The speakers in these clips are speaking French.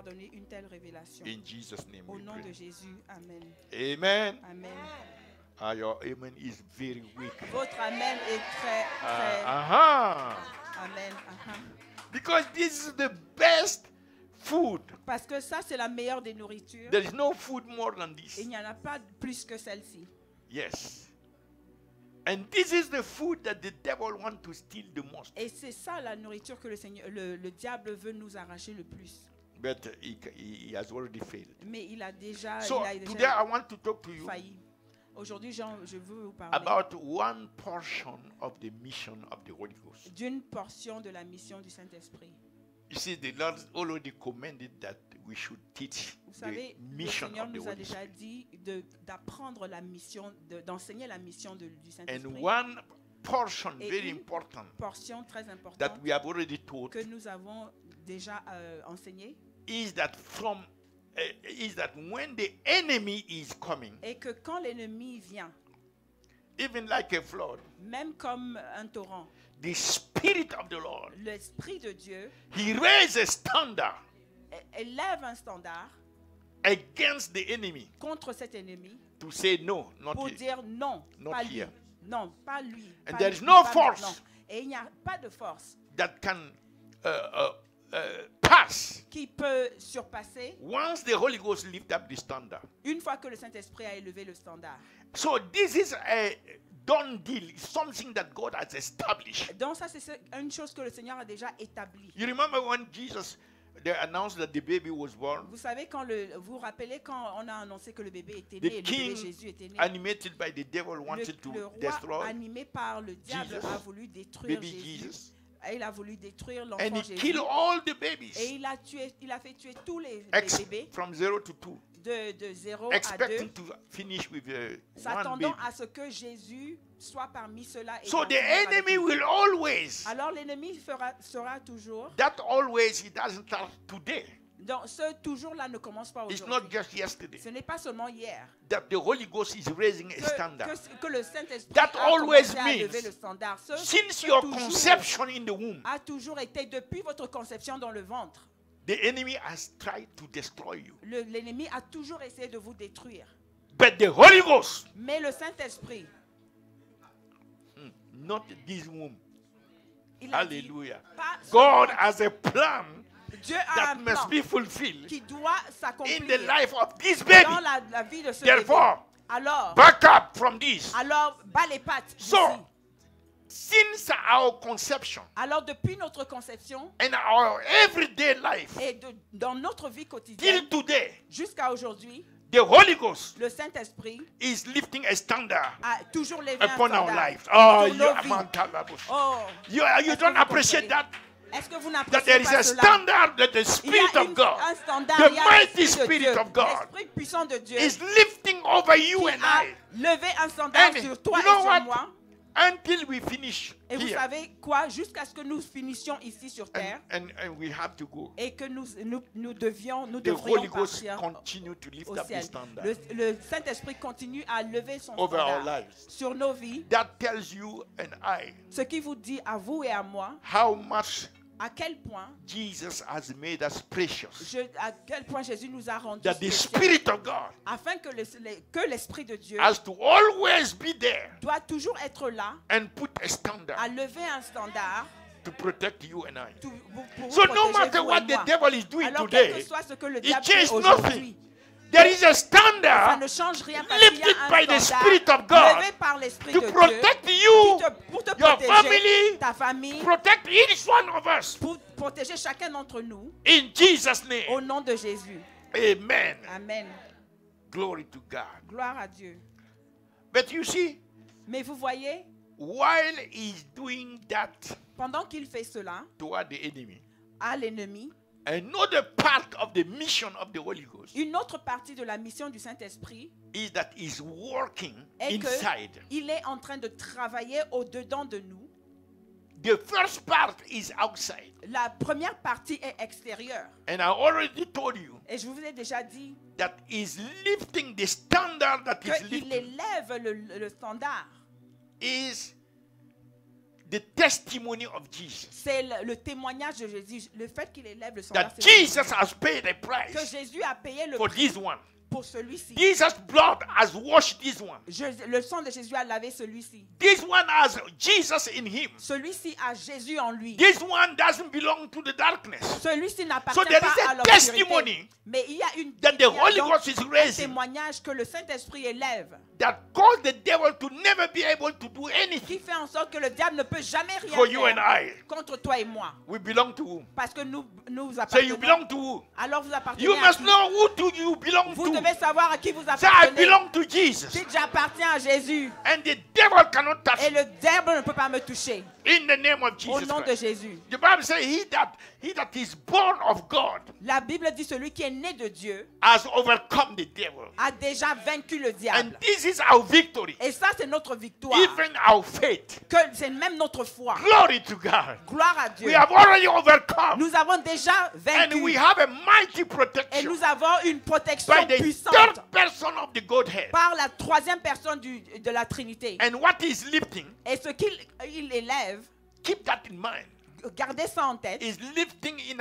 donner une telle révélation. In Jesus' name Au we nom de pray. Jésus, amen. Amen. Amen. Your amen is very weak. Votre amen est très, très. Amen. Because this is the best food. Parce que ça, c'est la meilleure des nourritures. There is no food more than this. Il n'y en a pas plus que celle-ci. Yes. And this is the food that the devil wants to steal the most. Et c'est ça la nourriture que le diable veut nous arracher le plus. But he has already failed. Mais il a déjà, So today I want to talk to you failli. Aujourd'hui, je veux vous parler about one portion of the mission of the Holy Ghost. d'une portion de la mission du Saint-Esprit. You see, the Lord already commanded that we should teach Vous savez, the le mission Seigneur of the nous a Holy déjà Spirit. dit d'apprendre la mission, d'enseigner la mission du And Saint-Esprit. one portion Et very une important portion très that importante we have already taught que nous avons déjà enseignée is that when the enemy is coming, est que quand l'ennemi vient, even like a flood, même comme un torrent, the Spirit of the Lord, l'Esprit de Dieu He raised a standard élève un standard against the enemy contre cet ennemi to say no, not pour here. dire non, Not pas lui. here. Non, pas lui. And pas there lui, is no pas force. maintenant. Et il n'y a pas de force That can pass qui peut surpasser once the Holy Ghost lift up the standard. une fois que le Saint-Esprit a élevé le standard. So this is a done deal. It's something that God has established. Donc ça, c'est une chose que le Seigneur a déjà établie. You remember when Jesus they announced that the baby was born? Vous savez, vous vous rappelez quand on a annoncé que le bébé était né, The et le bébé king, Jésus était né. animated by the devil, wanted Le to roi, destroy animé par le diable, Jesus, a voulu détruire baby Jésus. Jesus, Et il a voulu détruire and l'enfant he Jésus. killed all the babies, Et il a fait tuer tous les bébés from 0 to 2, de 0 à 2, expecting to finish with one s'attendant baby. à ce que Jésus soit parmi ceux-là. et So the va finir avec enemy lui. will always, Alors l'ennemi sera toujours. that always, he doesn't start today. Donc ce toujours-là ne commence pas It's aujourd'hui. not just yesterday. Ce n'est pas seulement hier That the Holy Ghost is raising a standard. que le Saint-Esprit That a always commencé à means, lever le standard. Since Ce your toujours conception in the womb, a toujours été depuis votre conception dans le ventre. the enemy has tried to destroy you. L'ennemi a toujours essayé de vous détruire. But the Holy Ghost, Mais le Saint-Esprit, not this womb. il a dit, Hallelujah. pas ce God ventre. has a plan Dieu a that un plan must be fulfilled qui doit in s'accomplir the life of this baby. dans la vie de ce Therefore, bébé. Alors, back up from this. bas les pattes d'ici. So, since our conception Alors, depuis notre conception and our everyday life et dans notre vie quotidienne till today, jusqu'à aujourd'hui, the Holy Ghost le Saint-Esprit is lifting a standard a toujours levé un upon our standard lives. Oh, sur you, nos vies. Oh, Oh, you est-ce que don't vous appreciate comprenez? that? Est-ce que vous That n'appréciez there is pas a cela? standard that the Il y Spirit a of God, un standard, the il y a mighty l'Esprit de Spirit Dieu, of God, l'Esprit puissant de Dieu is lifting over you qui and a I levé un standard And sur toi you know et what? sur moi. until we finish Et vous here. savez quoi? Jusqu'à ce que nous finissions ici sur terre And we have to go. et que nous The devrions Holy Ghost partir continue to lift au up the ciel. standard Le Saint-Esprit continue à lever son over our standard lives. sur nos vies. That tells you and I Ce qui vous dit à vous et à moi how much à quel point Jesus has made us precious. à quel point Jésus nous a rendus That the spéciaux, Spirit of God afin que l'Esprit de Dieu has to always be there doit toujours être là and put a standard à lever un standard to protect you and I. pour So vous no protéger, matter vous et what the moi. devil is doing Alors quel que today, soit ce que le it diable fait changes aujourd'hui, nothing. There is a ça standard ne change rien parce qu'il y lifted a by un the standard Spirit of God levé par l'Esprit to de Dieu protect you, pour te your protéger, family, ta famille, protect each one of us. pour protéger chacun d'entre nous In Jesus' au name. nom de Jésus. Amen. Amen. Glory to God. Gloire à Dieu. But you see, Mais vous voyez, while he's doing that pendant qu'il fait cela toward the enemy, à l'ennemi, another part of the mission of the Holy Ghost une autre partie de la mission du Saint-Esprit is that he's working est inside. qu'il est en train de travailler au-dedans de nous. The first part is outside. La première partie est extérieure. And I already told you Et je vous ai déjà dit that he's lifting the standard that he's qu'il lifting élève le standard. is the testimony of Jesus. C'est le témoignage de Jésus, le fait qu'il élève le standard. That Jesus has paid a Que price Jésus a payé le for prix this one. pour celui-ci. Jesus' blood has washed this one. Le sang de Jésus a lavé celui-ci. This one has Jesus in him. Celui-ci a Jésus en lui. This one doesn't belong to the darkness. Celui-ci n'appartient So there pas is à a l'obscurité. testimony Mais il y a une that the il y a Holy donc Ghost is un raising témoignage que le Saint-Esprit élève, that cause the devil to never be able to do qui anything fait en sorte que le diable ne peut jamais rien for you and faire I. contre toi et moi. We belong to whom? Parce que nous So you appartenons. belong to who? Alors vous appartenez You à must qui? know who do you belong Vous to. devez savoir à qui vous Say, I appartenez. belong to Jesus. Dites, j'appartiens à Jésus. And the devil cannot touch Et me. le diable ne peut pas me toucher. In the name of Au Jesus nom de Christ. Jésus. The Bible says, he that is born of God La Bible dit celui qui est né de Dieu has overcome the devil. a déjà vaincu le And diable. this is our victory. Et ça, c'est notre victoire. Even our faith. Que c'est même notre foi. Glory to God. Gloire à Dieu. We have already overcome. Nous avons déjà And we vaincu. have a mighty Et protection nous avons une protection by the puissante third person of the Godhead. par la troisième personne de la Trinité. And what is lifting, Et ce qu'il élève, keep that in mind, gardez ça en tête. is lifting in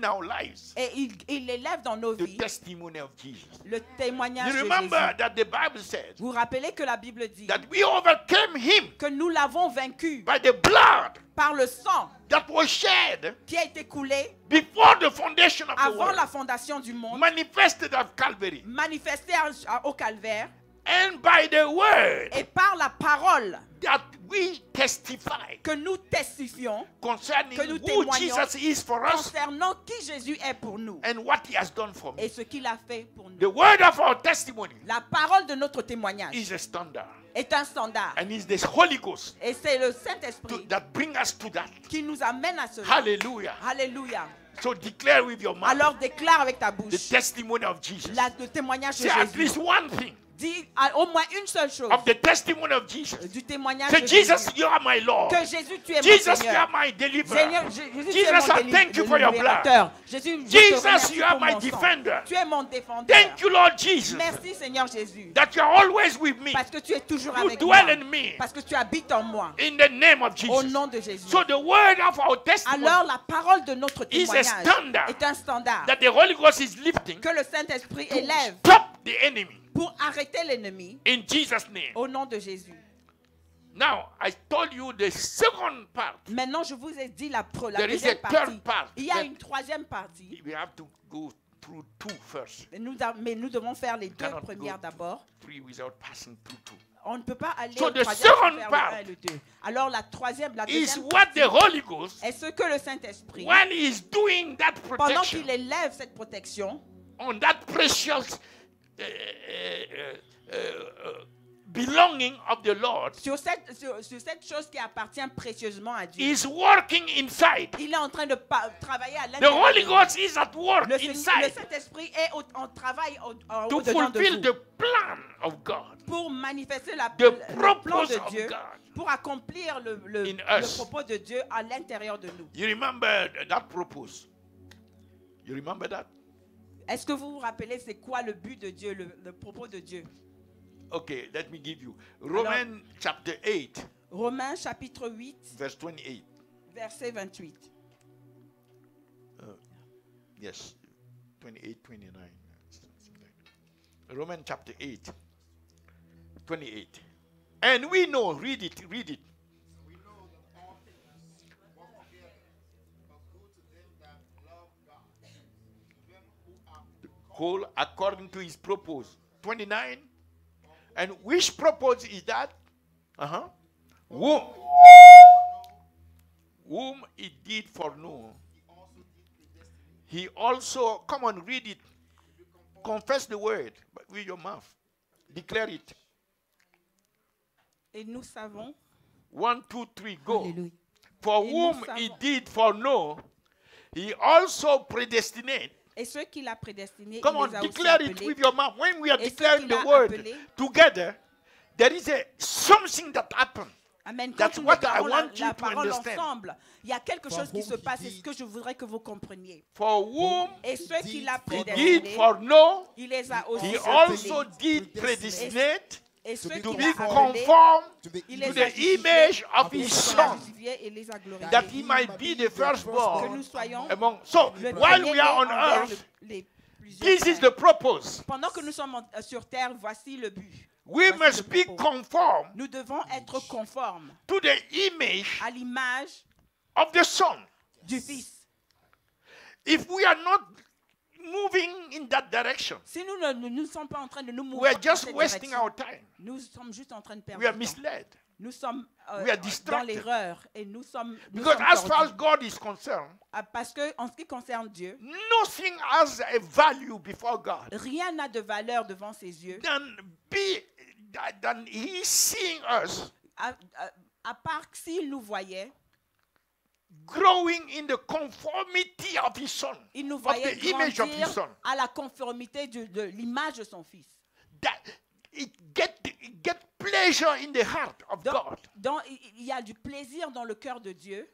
our lives Et il élève dans nos the vies testimony of Jesus. le témoignage You de remember Jésus. that the Bible says Vous vous rappelez que la Bible dit that we overcame him que nous l'avons vaincu by the blood par le sang that was shed qui a été coulé before the foundation of the avant world, la fondation du monde, manifested at Calvary, manifesté au calvaire, and by the word et par la parole that we testify que nous testifions concerning que nous who témoignons Jesus is for us concernant qui Jésus est pour nous and what he has done for me. et ce qu'il a fait pour The nous. word of our testimony La parole de notre témoignage is a standard, est un standard and it's the Holy Ghost et c'est le Saint-Esprit that bring us to that. qui nous amène à cela. Hallelujah. Alléluia. So declare with your mouth Alors déclare avec ta the bouche testimony of Jesus. le témoignage de Say at Jésus. least one thing Dis au moins une seule chose of the testimony of Jesus. du témoignage Say, de Jesus, Jésus. you are my Lord. Que Jésus, tu es mon Jesus, you Seigneur. are my deliverer. Seigneur, Jésus, tu es Jesus, mon I thank you for your blood. libérateur. Jésus, je te Jesus, remercie you are pour my mon sang. defender. Tu es mon défendeur. Thank you, Lord Jesus, Merci Seigneur Jésus. that you are always with me. Parce que tu es toujours You avec dwell moi. in me. Parce que tu habites en moi. In the name of Au Jesus. nom de Jésus. So the word of our testimony Alors la parole de notre is a témoignage standard est un standard that the Holy Ghost is lifting que le Saint-Esprit to élève stop the enemy. pour arrêter l'ennemi In Jesus' name. au nom de Jésus. Now, I told you the second part. Maintenant, je vous ai dit la There is deuxième a partie. third part. Il y a une troisième partie. We have to go through two first. Mais nous devons faire les deux Cannot premières go d'abord. Three without passing through two. On ne peut pas aller So au the troisième sans second faire part le 1 et le 2. Alors la Is deuxième what the Holy Ghost, est ce que le Saint-Esprit, when he is doing that pendant protection qu'il élève cette protection on that precious belonging of the Lord, sur cette chose qui appartient précieusement à Dieu, is working inside. il est en train de travailler à The l'intérieur. Holy de Ghost is at work le inside Saint-Esprit est en travail to au-dedans de fulfill vous the plan of God, pour manifester the le plan purpose de of Dieu, God. pour accomplir le In us. propos de Dieu à l'intérieur de nous. You remember that purpose? You remember that? Est-ce que vous vous rappelez c'est quoi le but de Dieu, le propos de Dieu? Okay, let me give you. Romans chapter 8, Romains chapitre 8, verse 28. verset 28. Yes, 28, 29. something like that. Romans chapter 8, 28. And we know, read it. We know that all things work together for good to them that love God, to them who are Whole according to his purpose. 29. And which purpose is that? Whom he did foreknow. He also, come on, read it. Confess the word with your mouth. Declare it. Et nous savons, 1, 2, 3, go. Alléluia. For Et whom nous he savons. did foreknow, he also predestinate. Et ceux qu'il a prédestinés, Come il on, les a aussi declare it appelés. with your mouth. When we are Et ceux declaring qu'il the a word appelés. together, there is something that happened. Amen. Quand That's nous what I déclarons want you la to parole understand. ensemble, il y a quelque For chose qui whom se he passe. C'est did- ce que je voudrais que vous compreniez. For whom Et ceux qu'il a he did prédestinés, foreknow, il les a aussi he appelés. also did predestinate Et ceux be to qu'il be a appelés, conformed to the il to les the a justifiés, image of il his les a son, justifiés et les a glorifiés. that he might be the Que firstborn nous soyons among. So le while we premier-né are on envers earth, les plusieurs this is frères. the purpose. Pendant que nous sommes sur terre, voici le but. We Voici must le be propos. conformed Nous devons être conformes to the image à l'image of the Son. du Fils. If we are not moving in that direction, Si nous ne sommes pas en train de nous we mouvoir are dans just cette wasting direction, our time. nous sommes juste en train de perdre We are du temps. misled. Nous sommes We are dans distracted. l'erreur et nous sommes Because as far as perdus. God is concerned, Parce que en ce qui concerne Dieu, nothing has a value before God rien n'a de valeur devant ses yeux, than He seeing us à part s'il nous voyait, growing in the conformity of His Son, il nous of voyait the image of His grandir Son. à la conformité de l'image de son Fils. That it get pleasure in the heart of God. Il y a du plaisir dans le cœur de Dieu.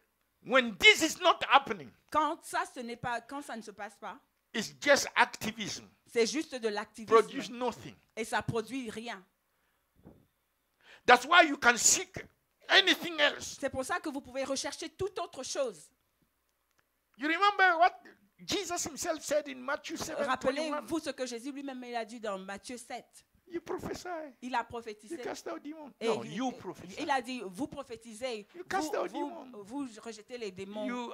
When this is not happening, Quand ça ne se passe pas, it's just activism. c'est juste de l'activisme Produce nothing. et ça produit rien. That's why you can seek anything else. C'est pour ça que vous pouvez rechercher toute autre chose. You remember what Jesus himself said in Matthew 7:21? Rappelez-vous ce que Jésus lui-même il a dit dans Matthieu 7. You prophesy. Il a You prophétisé. cast out demons. Et No, you prophesy. il a dit, vous prophétisez, You cast out demons. vous rejetez les démons. You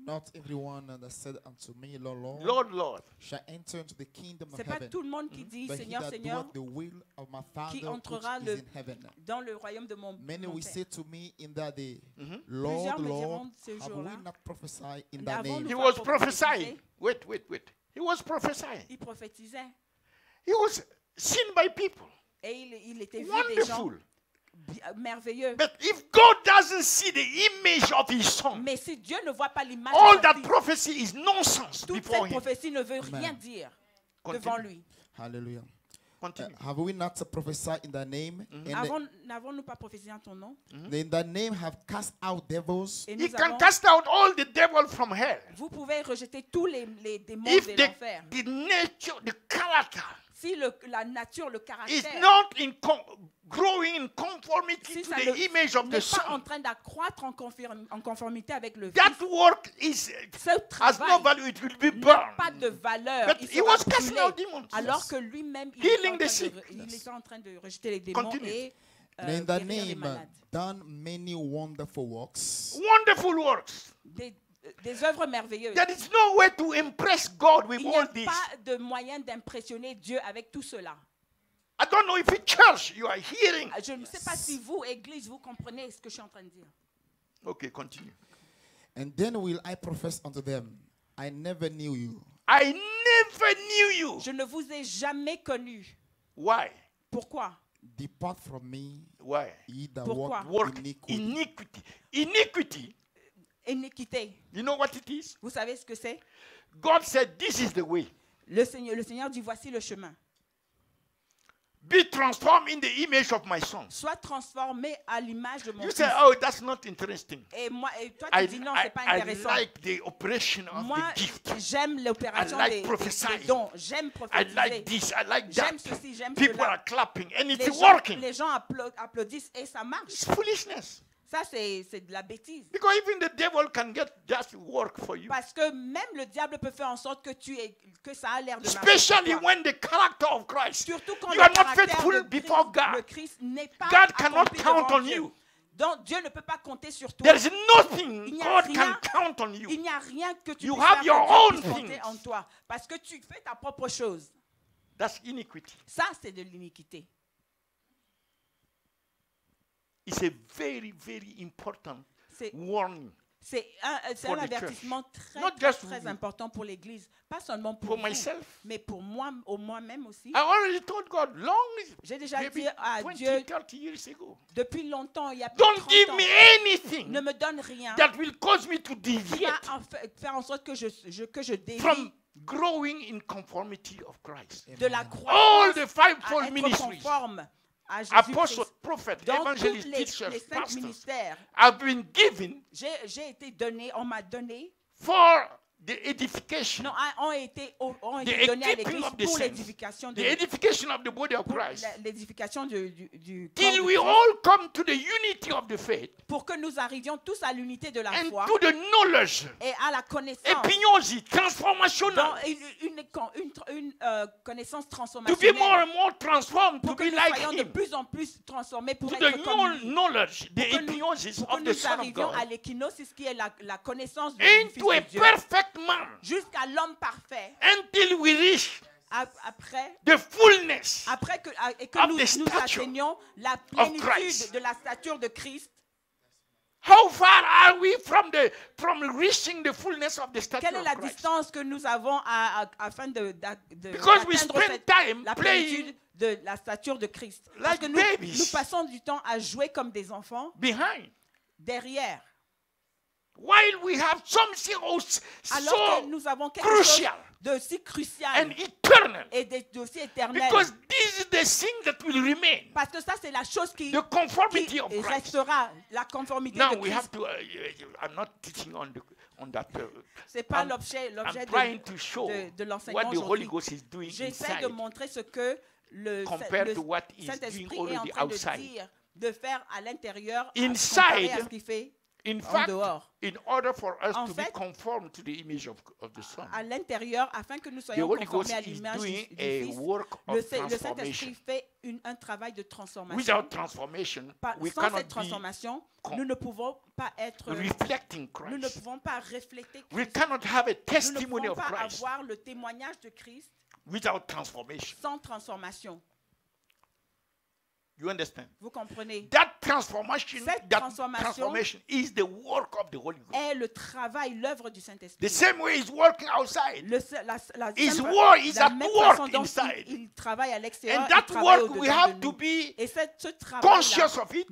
Not everyone that said unto me, Lord, Lord, Lord. shall enter into the kingdom of C'est pas heaven, tout le monde qui dit, but he Seigneur, that Seigneur, doeth the will of my Father which entrera is in heaven. dans le royaume de mon Many mon will Père. say to me in that day, Mhm. Lord, Plusieurs me Lord, diront ce have jour-là, we not prophesied in Mais thy avant name? nous- He Nous was avons prophesying. prophétisé. Wait. He was prophesying. Il prophétisait He was seen by people. et il était vu des gens Wonderful. merveilleux. But if God doesn't see the image of His Son, Mais si Dieu ne voit pas l'image all de that son Fils, prophecy is nonsense toute before cette Him. prophétie ne veut Amen. rien dire Continue. devant lui. Hallelujah. Continue. Have we not prophesied in thy name? N'avons-nous pas prophétisé en ton nom? In thy name have cast out devils. Et He nous can avons, cast out all the devil from hell. vous pouvez rejeter tous les démons If de the l'enfer. nature, the character Si la nature, le is caractère not growing in conformity Si to ça the ne- image of n'est the pas en Son, train d'accroître en conformité avec le that Fils, work is ce has travail no value. It will be n'a pas burned. de valeur. But Il he sera was casting brûlé. out demons. Alors que lui-même, Healing the il sick. était en train de rejeter les démons Continue. et And in thy guérir les name malades. done many wonderful works. Wonderful works. Des œuvres merveilleuses. There is no way to impress God with Il n'y a all this. pas de moyen d'impressionner Dieu avec tout cela. I don't know if in church you are hearing. Je ne sais pas si vous, Église, vous comprenez ce que je suis en train de dire. Okay, continue. And then will I profess unto them, I never knew you. I never knew you. Je ne vous ai jamais connu. Why? Pourquoi? Depart from me, Why? ye that Pourquoi? Work walk iniquity. iniquity. Iniquity. Iniquité. You know what it is? Vous savez ce que c'est? God said, this is the way. Le Seigneur dit, voici le chemin. Be transformed in the image of my Son. Sois transformé à l'image de mon You Fils. say, oh, that's not interesting. Et toi, tu dis non, c'est pas I intéressant. like the operation of Moi, the gift. j'aime l'opération I like des prophesying. dons. J'aime I prophétiser. like this. I like that. J'aime ceci, j'aime People cela. are clapping and it's Les working. gens applaudissent et ça marche. It's foolishness. Ça, c'est de la bêtise. Because even the devil can get just work for you. Parce que même le diable peut faire en sorte que ça a l'air de marcher. Especially pour toi. when the character of Christ. Surtout quand You le are not caractère faithful de before Christ, le God. Christ n'est pas God cannot accompli count devant on Dieu. you. Donc Dieu ne peut pas compter sur toi. There is nothing Il n'y a God rien- can count on Il you. n'y a rien que tu You puisses have faire your que Dieu own puisse compter things. en toi. Parce que tu fais ta propre chose. That's iniquity. Ça, c'est de l'iniquité. It's a very, very important C'est warning c'est un For the avertissement Not très, just très you. important pour l'Église. Pas seulement pour for vous, myself. mais pour moi-même aussi. I already told God long, J'ai déjà maybe dit à 20, Dieu 30 years ago. depuis longtemps, il y a plus de Don't 30 give ans, me anything ne me donne rien that will cause me to qui deviate va faire en sorte que je dévie from growing in conformity of Christ. de la All croyance the à fivefold être ministries, conforme à apostles, Jésus-Christ. prophets, Dans tous evangelists, les teachers, 5 pastors, ministères, have been given j'ai été donné, on m'a donné for the edification, ont été the donnés à equipping l'église of the pour saints, l'édification the edification of the body of Christ, l'édification du corps till de we Christ, all come to the unity of the faith pour que nous arrivions tous à l'unité de la and foi to the knowledge, et à la connaissance, epignosis, dans transformational, une connaissance to be transformationnelle, more and more transformed, to pour que be nous like soyons de him, plus en plus transformés pour to être the comme lui. knowledge, the Pour que nous- epignosis Pour que of the nous Son of arrivions à God, l'équinoxe, qui est la connaissance du Fils into a de Dieu, perfect man, jusqu'à l'homme parfait, until we reach après the fullness et que of nous the stature atteignions la Christ. plénitude de la stature de Christ. How far are we from reaching the fullness of the stature Quelle est la of Christ? distance que nous avons afin Because we d'atteindre spend time la playing plénitude de la stature de Christ? Parce like que babies. nous passons du temps à jouer comme des enfants Behind. derrière, While we have something alors que so nous avons quelque chose crucial de si crucial and eternal. et d'aussi éternel. Because this is the thing that will remain. Parce que ça, c'est la chose qui The conformity of Christ. restera, la conformité Now de we have Christ. to, I'm not teaching on that. C'est pas I'm- l'objet I'm trying to show de l'enseignement what the Holy aujourd'hui. Ghost is doing J'essaie inside de montrer ce que le compared to what he's Saint-Esprit doing est en already train de outside. dire, de faire à l'intérieur, Inside, comparé à ce qu'il fait In en fact, dehors. in order for us En to fait, be conformed to the image of the Son, À l'intérieur, afin que nous the soyons Holy conformés Ghost à is l'image doing du a Fils. work Le of Saint-Esprit transformation. fait un travail de transformation. Without transformation, we Sans cannot cette be transformation, con- nous ne pouvons pas être, reflecting nous ne Christ. pouvons pas refléter We Christ. cannot have a Nous ne testimony pouvons of pas Christ avoir le témoignage de Christ without transformation. sans transformation. You understand? Vous comprenez? That transformation, Cette that transformation transformation is the work of the Holy Ghost. Est le travail, l'œuvre du The Saint-Esprit. same way he's working outside. His simple- work is la at même work façon dont inside. il travaille à l'extérieur, And il that travaille work, we au-dedans have de to nous. be Et ce travail-là, conscious of it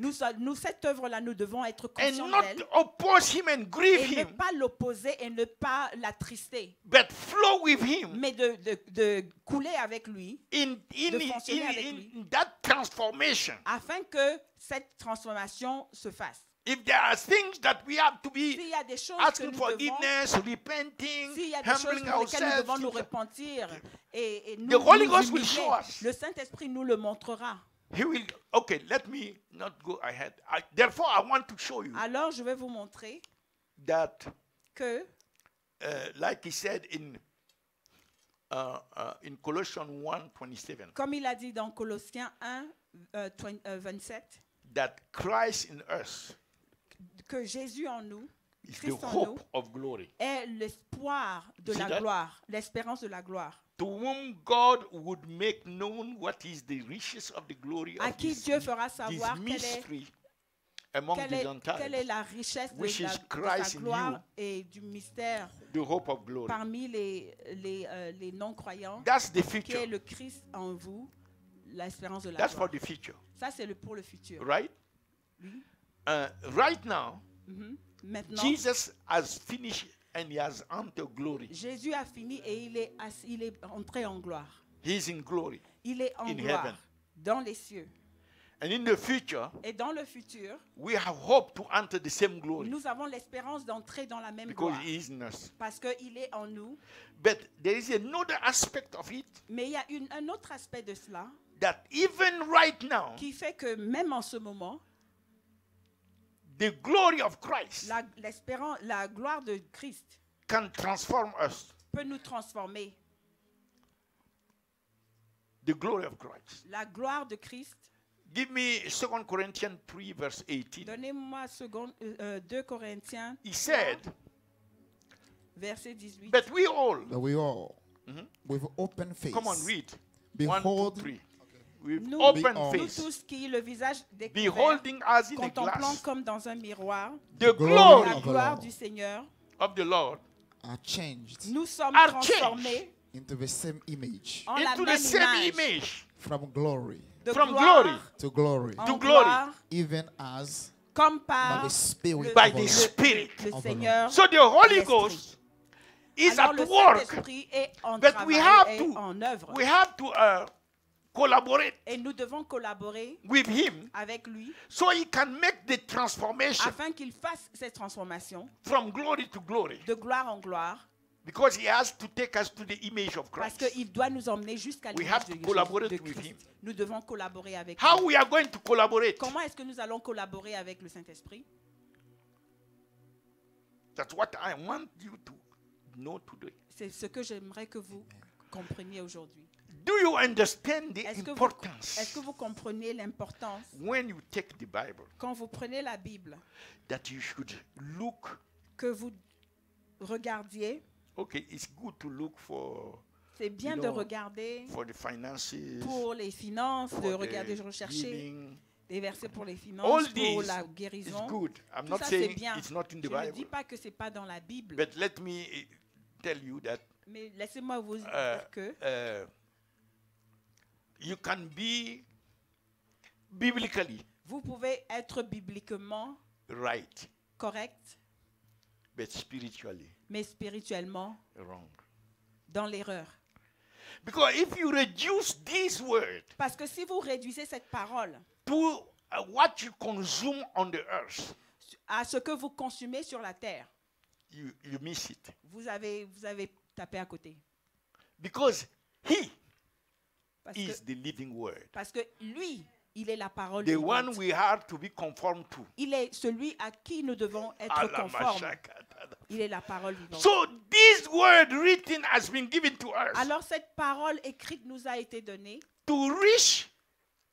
cette œuvre-là, nous devons être and conscients not d'elle oppose him and grieve et ne him, pas l'opposer et ne pas l'attrister, but flow with him mais de couler avec lui in fonctionner avec lui. that transformation. afin que cette transformation se fasse. If there are things that we have to be S'il y a des choses que asking nous devons, forgiveness, repenting, s'il y a des choses humbling pour lesquelles nous devons nous ourselves, repentir et The Holy Ghost will humilier, show us. le Saint-Esprit nous le montrera. he will. Okay, let me not go ahead. Therefore, I want to show you Alors, je vais vous montrer that, que, like he said in Colossians 1:27, comme il a dit dans Colossiens 1, 27, that Christ in us que Jésus en nous, is the Christ en nous, hope of glory, est l'espoir de See la that? gloire, l'espérance de la gloire, to whom God would make known what is the riches of the glory à of qui this, Dieu fera this savoir mystery among the quelle est Gentiles, la richesse de which is sa Christ in gloire you. et du mystère the hope of glory. parmi les non-croyants, That's the qui est future. le Christ en vous, l'espérance de la That's gloire. for the future, Ça, c'est pour le futur. right? Oui. Right now, Mhm. Maintenant, Jesus has finished and he has entered glory. Jésus a fini et il est entré en gloire. He's in glory. Il est en In gloire heaven. dans les cieux. And in the future, Et dans le futur, we have hope to enter the same glory nous avons l'espérance d'entrer dans la même because gloire. he is in us. Parce qu'il est en nous. But there is another aspect of it Mais il y a un autre aspect de cela that even right now, qui fait que même en ce moment, the glory of Christ la gloire de Christ can transform us. peut nous transformer. The glory of Christ. La gloire de Christ. Give me 2 Corinthians 3 verse 18. Donnez-moi 2 Corinthiens He said, verset 18. but we all, That we all, Mhm. with open face, come on, read. 1, 2, behold, 3. With Nous, open Behold. nous face, tous qui, le visage découvert, beholding as in a contemplant glass comme dans un miroir the glory glory la of the gloire Lord. du Seigneur, of the Lord are changed nous sommes Are transformés into the same image, en la into the même same image, image from glory de from gloire glory to glory, en to glory. gloire, even as comme by par the Spirit By of the the Lord. Spirit. le of the Seigneur. So the Holy l'Esprit. Ghost is Alors at le work. Saint-Esprit est en But travail we have et to- en œuvre. We have to collaborate Et nous devons collaborer with him avec lui so he can make the transformation afin qu'il fasse cette transformation from glory to glory. de gloire en gloire Because he has to take us to the image of Parce Christ. qu'il doit nous emmener jusqu'à We l'image have to collaborate de with Christ. him. Nous devons collaborer avec How lui. we are going to collaborate? Comment est-ce que nous allons collaborer avec le Saint-Esprit? That's what I want you to know today. C'est ce que j'aimerais que vous compreniez aujourd'hui. Do you understand the Est-ce que importance vous comprenez l'importance when you take the Bible quand vous prenez la Bible, that you should look? que vous regardiez? Okay, it's good to look for C'est bien You de know, regarder the finances, pour les finances, for de the regarder, rechercher healing. des versets pour les All finances, pour these la is guérison. good. I'm Tout not ça, c'est saying bien. it's not in the Je ne dis Bible, pas que ce n'est pas dans la Bible, but let me tell you that mais laissez-moi vous dire que you can be biblically vous pouvez être bibliquement right, correct, but spiritually mais spirituellement wrong. dans l'erreur. Because if you reduce this word Parce que si vous réduisez cette parole to what you consume on the earth, à ce que vous consumez sur la terre, you miss it. vous avez tapé à côté. Because he Parce is que, the living word. parce que lui, il est la parole The vivante. one we are to be conformed to. Il est celui à qui nous devons être conformes. Alamashakatada. Il est la parole vivante. So this word written has been given to us Alors cette parole écrite nous a été donnée to reach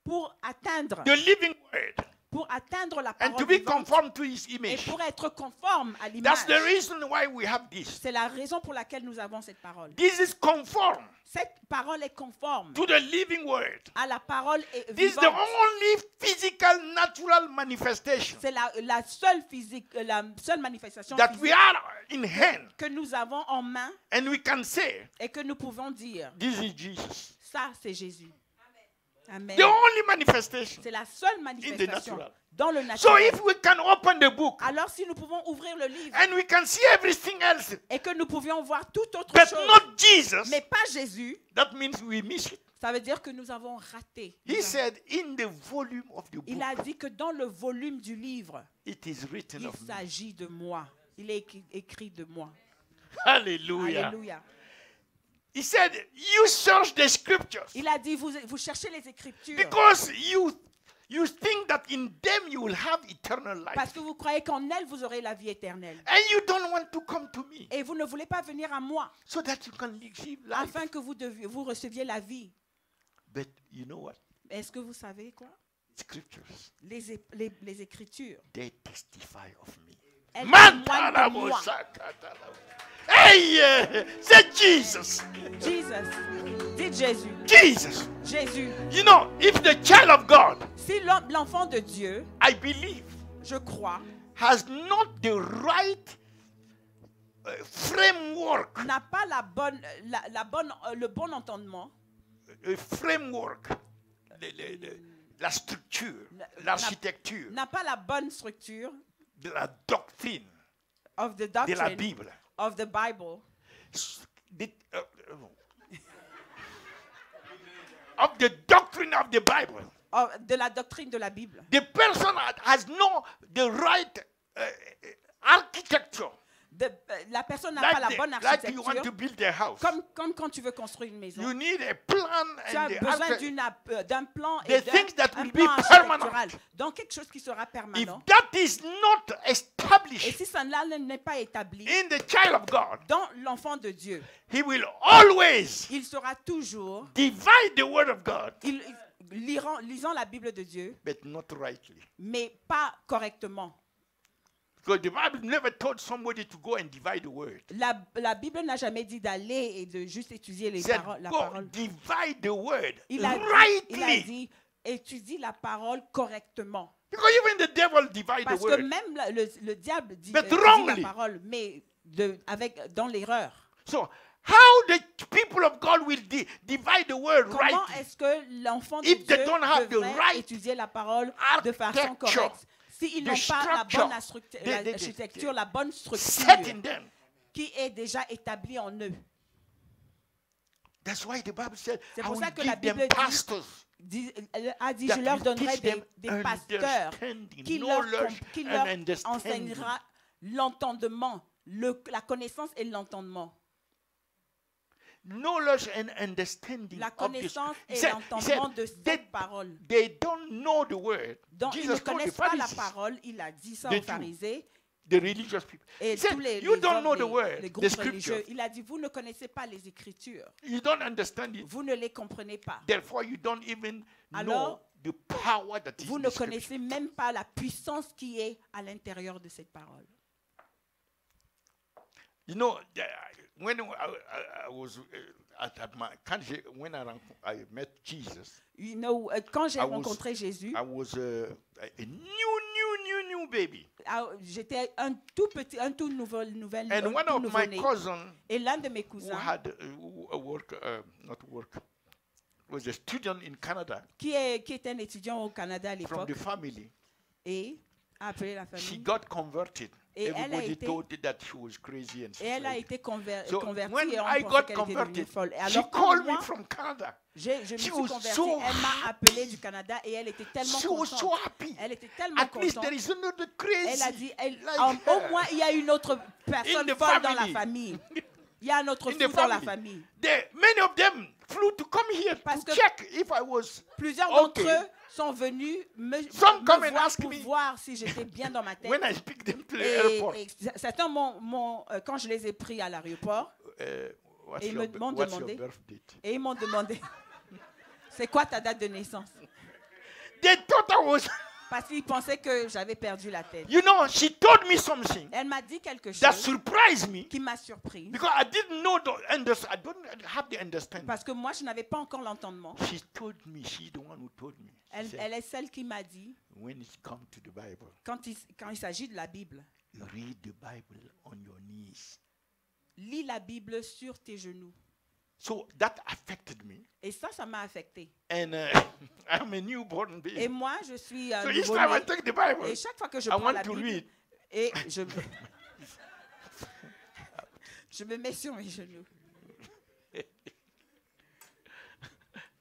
pour atteindre the living word la and parole to be vivante conformed to his et image. pour être conforme à That's l'image. the reason why we have this. C'est la raison pour laquelle nous avons cette parole. This is conform Cette parole est conforme to the living word. à la parole This is the vivante. only physical, natural manifestation C'est la seule la seule manifestation that we physique are in hand, que nous avons en main and we can say, et que nous pouvons dire, this is Jesus. ça c'est Jésus. Amen. The only manifestation. C'est la seule manifestation natural. dans le So naturel. if we can open the book Alors si nous pouvons ouvrir le livre and we can see everything else, et que nous pouvions voir toute autre but chose, not Jesus, mais pas Jésus, that means we miss it. ça veut dire que nous avons raté. He said, in the volume of the Il book, a dit que dans le volume du livre, it is written il of me. s'agit de moi. Il est écrit de moi. Hallelujah. Alléluia. He said, you search the scriptures Il a dit, vous cherchez les Écritures because you think that in them you will have eternal parce life. que vous croyez qu'en elles, vous aurez la vie éternelle. And you don't want to come to me Et vous ne voulez pas venir à moi so that you can receive life. afin que vous receviez la vie. But you know what? Est-ce que vous savez quoi? Scriptures, Les Écritures, they testify of me. elles Man, témoignent de moi. Hey, say Jesus. Jesus, dit Jésus. Jesus. Jésus. You know, if the child of God, Si l'enfant de Dieu, I believe, je crois, has not the right framework, n'a pas le bon entendement, framework, la structure, l'architecture, n'a pas la bonne structure de la doctrine of the de la doctrine Bible, of the Bible, of the doctrine of the Bible. de la doctrine de la Bible. The person has not the right architecture. La personne n'a pas la bonne Like you want to architecture. build a house. Comme quand tu veux construire une maison. You need a plan Tu as and the besoin d'un plan et the things that d'un will plan be permanent. architectural. Donc quelque chose qui sera If permanent. that is not Et established si ça n'est pas établi in the child of God, dans l'enfant de Dieu, he will always il sera toujours, divide the word of God, lisant la Bible de Dieu, but not rightly. mais pas correctement. Because the Bible never told somebody to go and divide the word. La Bible n'a jamais dit d'aller et de juste étudier It said, la go parole. divide the word Il a rightly. dit, étudie la parole correctement. Because even the devil divide the Parce que word. même le diable dit But la wrongly. parole, mais dans l'erreur. So how the people of God will divide the word Comment rightly? est-ce que l'enfant de If they Dieu don't have the devrait right étudier la parole de façon architecture, correcte s'ils the n'ont pas la structure, bonne architecture, la bonne set structure in them? qui est déjà établie en eux? That's why the Bible said, C'est I pour will ça que la give them Bible dit, pastors a dit, that je leur will donnerai teach them des pasteurs understanding, qui leur knowledge qui and leur understanding. enseignera l'entendement, la connaissance et l'entendement. knowledge and understanding La of this. connaissance He et said, l'entendement de they, cette parole. they don't know the word. Donc, ils ne Jesus told the connaissent pas la Pharisees, parole. Il a dit ça They aux do. pharisés the religious people. et He said, tous les, you les don't hommes, know the word, les the groupes scripture. religieux. Il a dit, vous ne connaissez pas les Écritures. You don't understand it. Vous ne les comprenez pas. Therefore, you don't even Alors, know the power that is Vous in ne the scripture. connaissez même pas la puissance qui est à l'intérieur de cette parole. You know, when I was at my country, when I met Jesus, You know, quand j'ai I was- rencontré Jésus, I was a new baby. j'étais un tout nouvelle, And un one tout of my nouveau-né. cousins Et l'un de mes who cousins, had was a student in Canada qui était un étudiant au Canada à from l'époque, the family. et a appelé la She famille, got converted. Et elle a Everybody été- thought that she was crazy and et stuff elle a like été So convertie when et on I pensait got qu'elle était devenue converted, folle. Et she alors, quand called me moi, from Canada. je me She suis was convertie, so elle m'a appelé du Canada et elle était tellement She was so contente. happy. Elle était tellement At least contente. there is another crazy. Elle a dit, like au her. moins il y a une autre personne the folle dans la family. famille. Il y a un autre In fou the dans la family. famille. Many of them flew to come here Parce to que check if I was Plusieurs okay. d'entre eux sont venus Some come and voir ask pour me voir si j'étais bien dans ma tête. when I speak them to the Et, airport. certains quand je les ai pris à l'aéroport, What's Et ils your, m'ont what's your demandé. birth date? et ils m'ont demandé, c'est quoi ta date de naissance? They thought I was. Parce qu'ils pensaient que j'avais perdu la tête. You know, she told me something Elle m'a dit quelque that chose surprised me qui m'a surpris. because I didn't know I don't have the understanding. Parce que moi, je n'avais pas encore l'entendement. She told me. She's the one who told me. She Elle, said, elle est celle qui m'a dit, when it comes to the Bible, quand il s'agit de la Bible, you read the Bible on your knees. lis la Bible sur tes genoux. So that affected me, Et ça m'a affecté. and I'm a newborn Et baby. moi, je suis un So each time I nouveau-né. take the Bible, Et chaque fois que je I prends want la to Bible, read. et je me mets sur mes genoux.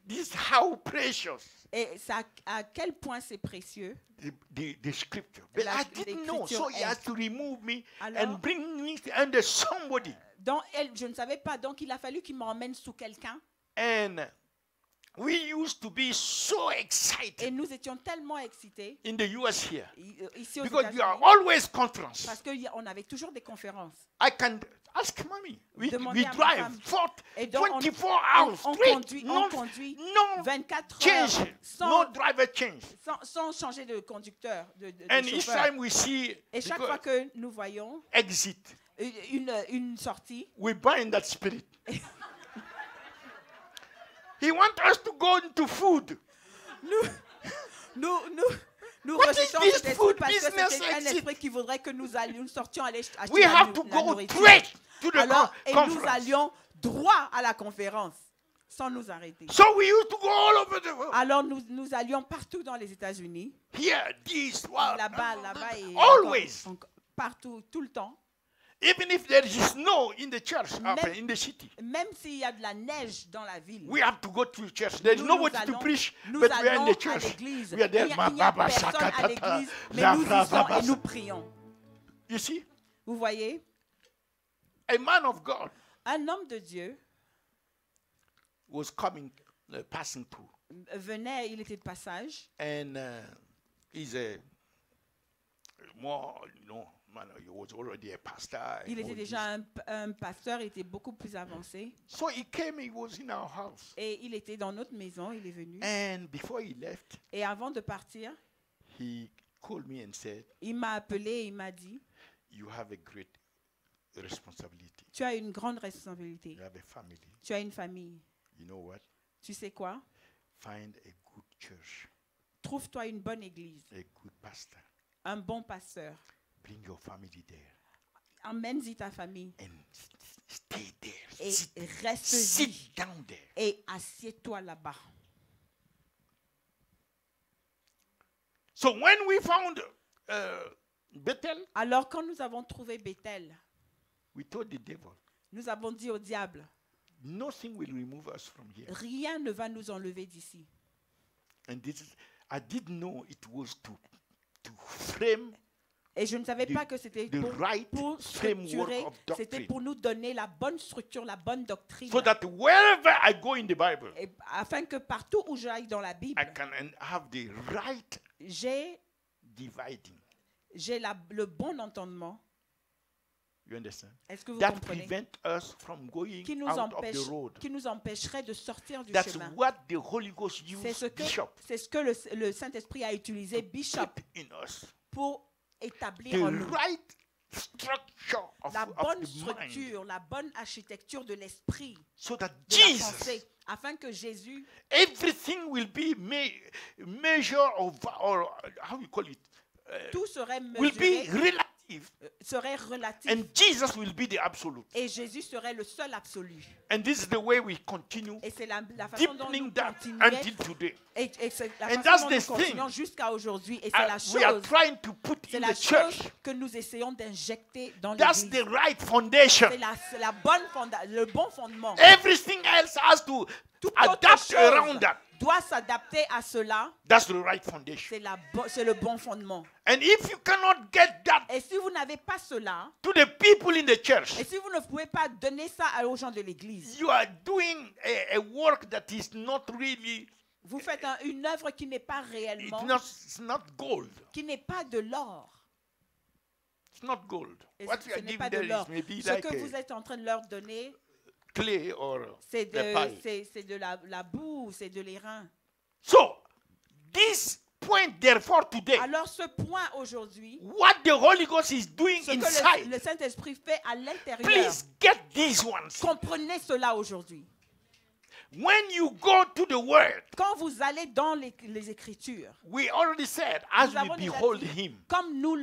This is how precious Et ça, à quel point c'est précieux. the scripture. But I didn't know, so he l'écriture has to remove me Alors- and bring me under somebody. Donc, je ne savais pas. Donc, il a fallu qu'il m'emmène sous quelqu'un. And we used to be so Et excited nous étions tellement excités in the US here ici aux because we are États-Unis. always conference. Parce qu'on avait toujours des conférences. I can ask mommy. We Demandez à ma drive femme. Et donc, 24 on hours straight. conduit, No, on conduit no 24 change, heures no sans, driver change. sans changer de conducteur, de And each chauffeur. time we see Et chaque because fois que nous voyons exit, une sortie, we bind that spirit. He wants us to go into food. nous What is rejetons this cet esprit food parce que business c'était un exit? esprit qui voudrait que nous sortions aller acheter We have la to go nourriture. straight to the Alors, et nous conference. allions droit à la conférence sans nous arrêter. So we used to go all over the world. Alors nous allions partout dans les États-Unis, Here, this, what, là-bas et always. partout, tout le temps. Even if there is snow in the church, in the city, Même s'il y a de la neige dans la ville, we have to go to church. There is nous nobody to allons- preach, nous but we are in allons the à church. l'église. We are there. Il n'y a personne à l'église, mais nous y sommes et nous prions. You see, Vous voyez, a man of God un homme de Dieu was coming, passing through, venait, il était de passage, and he's a more, man, he was already a pastor. il and all était this. déjà un pasteur, il était beaucoup plus avancé. So he came. He was in our house, Et il était dans notre maison, il est venu. and before he left, Et avant de partir, he called me and said, il m'a appelé et il m'a dit, "You have a great responsibility. tu as une grande responsabilité. You have a family. Tu as une famille. You know what? Tu sais quoi? Find a good church, Trouve-toi une bonne église, a good pastor. un bon pasteur. Bring your family there Emmène-y ta famille and stay there. et Sit reste-y down there." et assieds-toi là-bas. So when we found Bethel, Alors quand nous avons trouvé Bethel, we told the devil, nous avons dit au diable, nothing will remove us from here. rien ne va nous enlever d'ici. And this is, I didn't know it was to frame Et je ne savais the- pas que c'était the right pour framework structurer, of c'était doctrine. pour nous donner la bonne structure, la bonne doctrine. So that wherever I go in the Bible, Et afin que partout où j'aille dans la Bible, I can have the right j'ai dividing. le bon entendement. You understand? Est-ce que vous That comprenez? prevent us from going Qui nous, out of the road. qui nous empêcherait de sortir du That's chemin. what the Holy Ghost C'est used ce que le Saint-Esprit a utilisé, Bishop, put in us. pour établir The en nous right structure la of bonne the mind, structure, la bonne architecture de l'esprit, so that de la Jesus, pensée, afin que Jésus, everything will be measure or how we call it, tout serait will be mesuré, relative, serait relatif, and Jesus will be the absolute. et Jésus serait le seul absolu. And this is the way we continue Et c'est la façon dont nous deepening that continuons, until today. et c'est la And façon that's dont the nous thing. continuons jusqu'à aujourd'hui. Et c'est la We are chose, trying to put c'est in la the church. chose que nous essayons d'injecter dans That's l'Église. the right foundation. C'est la bonne le bon fondement. Everything else has to Toute autre adapt chose around that. doit s'adapter à cela. That's the right foundation. C'est le bon fondement. And if you cannot get that Et si vous n'avez pas cela, to the people in the church, et si vous ne pouvez pas donner ça aux gens de l'Église, you are doing a work that is not really, vous faites une œuvre qui n'est pas réellement, it's not gold. qui n'est pas de l'or. It's not gold. Et What ce you are n'est giving pas de there is l'or. maybe Ce like que vous a êtes en train de leur donner, clay or c'est the pie. de la boue, c'est de l'airain. So, this point therefore today, Alors ce point aujourd'hui, what the Holy Ghost is doing ce que inside, le Saint-Esprit fait à l'intérieur, please get these ones. comprenez cela aujourd'hui. When you go to the Word, Quand vous allez dans les Écritures, we already said, as nous we avons déjà behold dit, Him, comme nous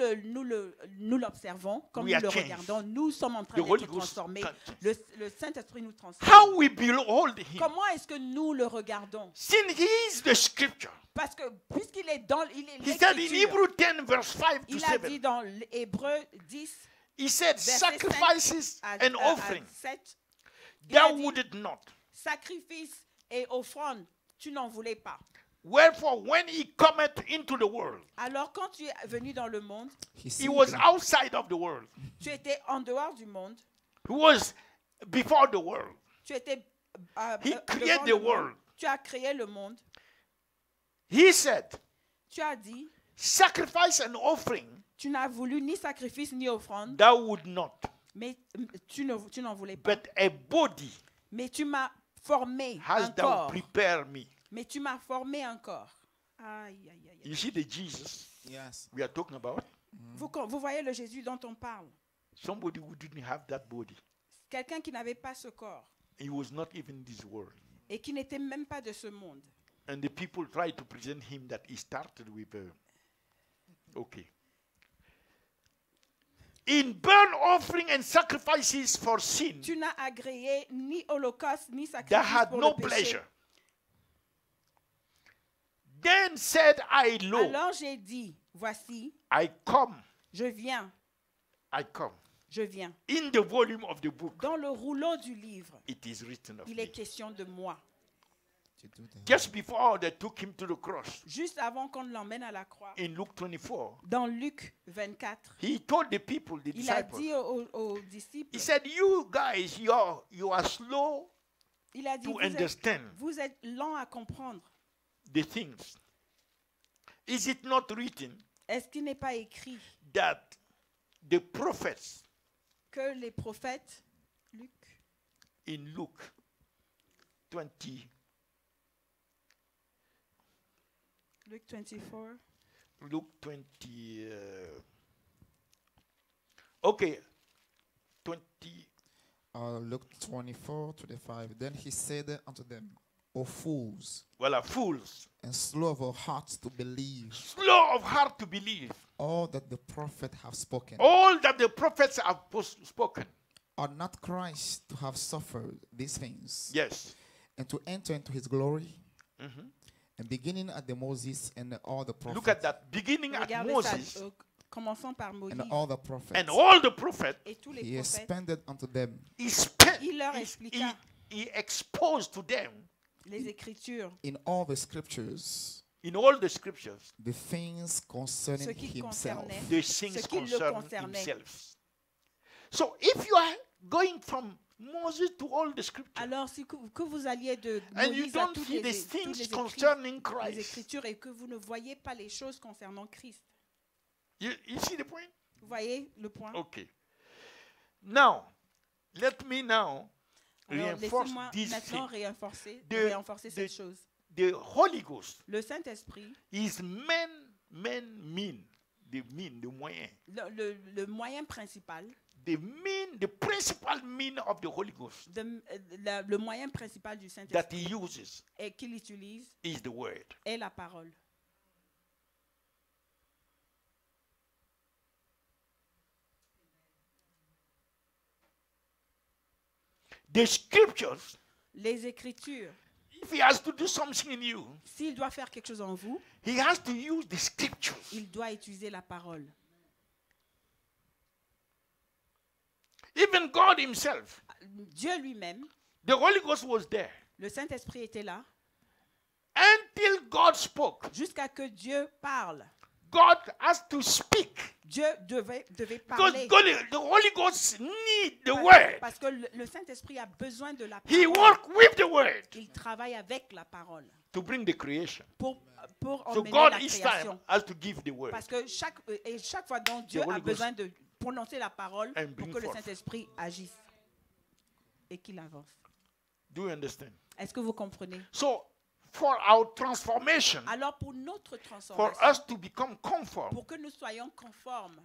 l'observons, comme We nous are le changed. regardons, nous sommes en train The Holy d'être Ghost transformés. touches. Le Saint-Esprit nous transforme. how we behold Him, Comment est-ce que nous le regardons? since He is the Scripture. Parce que puisqu'il est dans He said in l'Écriture, Hebrew 10, verse 5 to il a 7, dit dans Hébreu 10, He said, verset sacrifices 5 à and offering, 7, il a thou dit, wouldest not. sacrifice et offrande, tu n'en voulais pas. Wherefore, when He cometh into the world, Alors quand tu es venu dans le monde, He was outside of the world. tu étais en dehors du monde, He was before the world. tu étais He devant created le the monde. world. Tu as créé le monde. He said, Tu as dit, sacrifice and offering, tu n'as voulu ni sacrifice ni offrande, thou would not. mais tu n'en voulais pas. But a body Mais tu m'as formé has un thou corps. prepared me. Mais tu m'as formé un corps. Aïe, aïe, aïe, aïe. You see the Jesus Yes. we are talking about? Vous voyez le Jésus dont on parle. Somebody who didn't have that body. Quelqu'un qui n'avait pas ce corps He was not even this world. et qui n'était même pas de ce monde. And the people tried to present him that he started with okay. In burnt offering and sacrifices for sin, Tu n'as agréé ni holocauste ni that sacrifice had pour no le péché. pleasure. Then said I, lo, Alors j'ai dit, voici, I come, je viens, I come. je viens. In the volume of the book, Dans le rouleau du livre, it is written of il me. est question de moi. To do that. Just before they took him to the cross, Juste avant qu'on l'emmène à la croix, in Luke 24, dans Luc 24, he told the people, the il a disciples, dit aux disciples, he said, you guys, you are slow il a dit, to understand vous êtes lents à comprendre. the things. Is it not written Est-ce qu'il n'est pas écrit that the prophets que les prophètes, Luc, in Luke 20, Luc 24, Luke 20, okay, 20, Luke 24 to the 5. Then he said unto them, O fools, well, fools, and slow of your hearts to believe slow of heart to believe all that the prophet have spoken. all that the prophets have spoken. Ought not Christ to have suffered these things, Yes. and to enter into his glory? Mhm. And beginning at the Moses and all the prophets, Look at that. Beginning at regardez Moses ça, commençons par Moïse and all the prophets, and all the prophets, et tous les he prophètes. expanded unto them Il leur expliqua he exposed to them les Écritures in all the scriptures in all the scriptures, the things concerning Ce qui himself. concernait. the things Ce qui le concern concernait. himself. So if you are going from Moses to all the scriptures, Alors, si que vous alliez de and you Moïse à don't toutes see the tous things les concerning les Christ, Écritures et que vous ne voyez pas les choses concernant Christ. you see the point? Vous voyez le point? Okay. Now, let me now Alors, reinforce laissez-moi this maintenant thing. renforcer The- cette chose. The Holy Ghost Le Saint-Esprit, is mean, the moyen. le moyen principal, The principal mean of the Holy Ghost le moyen principal du that Saint-Esprit he uses et qu'il utilise is the word. est la parole. The scriptures, Les Écritures, if he has to do something in you, s'il doit faire quelque chose en vous, he has to use the scriptures. il doit utiliser la parole. Even God himself, Dieu lui-même, the Holy Ghost was there le Saint-Esprit était là until God spoke. jusqu'à que Dieu parle. God has to speak Dieu devait because parler. the Holy Ghost need the word. Parce que le Saint-Esprit a besoin de la He parole. work with the word Il travaille avec la parole to bring the creation. pour So emmener God la each création. time has to give the word. Parce que chaque fois dont Dieu Holy a Ghost besoin de prononcer la parole and pour bring que le forth. Saint-Esprit agisse et qu'il avance. Do you understand? Est-ce que vous comprenez? So for our transformation, Alors pour notre for transformation, us to become conform, pour que nous soyons conformes,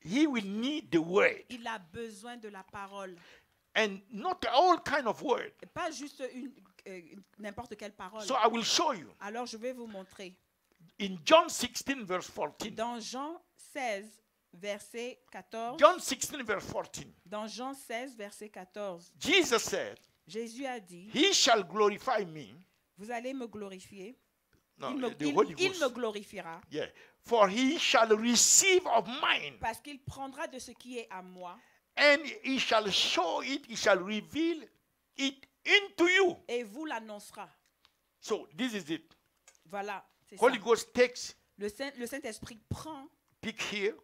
he will need the word, il a besoin de la parole. and not all kind of word. Et pas juste n'importe quelle parole. So I will show you Alors je vais vous montrer. in John 16 verse 14. Dans Jean 16, verset 14. John 16 verse 14. Dans Jean 16, verset 14. Jesus said, Jésus a dit, he shall glorify me. vous allez me glorifier. No, Il me, the Holy il Ghost. me glorifiera Yeah. For he shall receive of mine, parce qu'il prendra de ce qui est à moi and he shall show it, he shall reveal it into you. et vous l'annoncera. So this is it. Voilà, c'est ça. Holy Ghost takes, Le Saint-Esprit prend, pick here,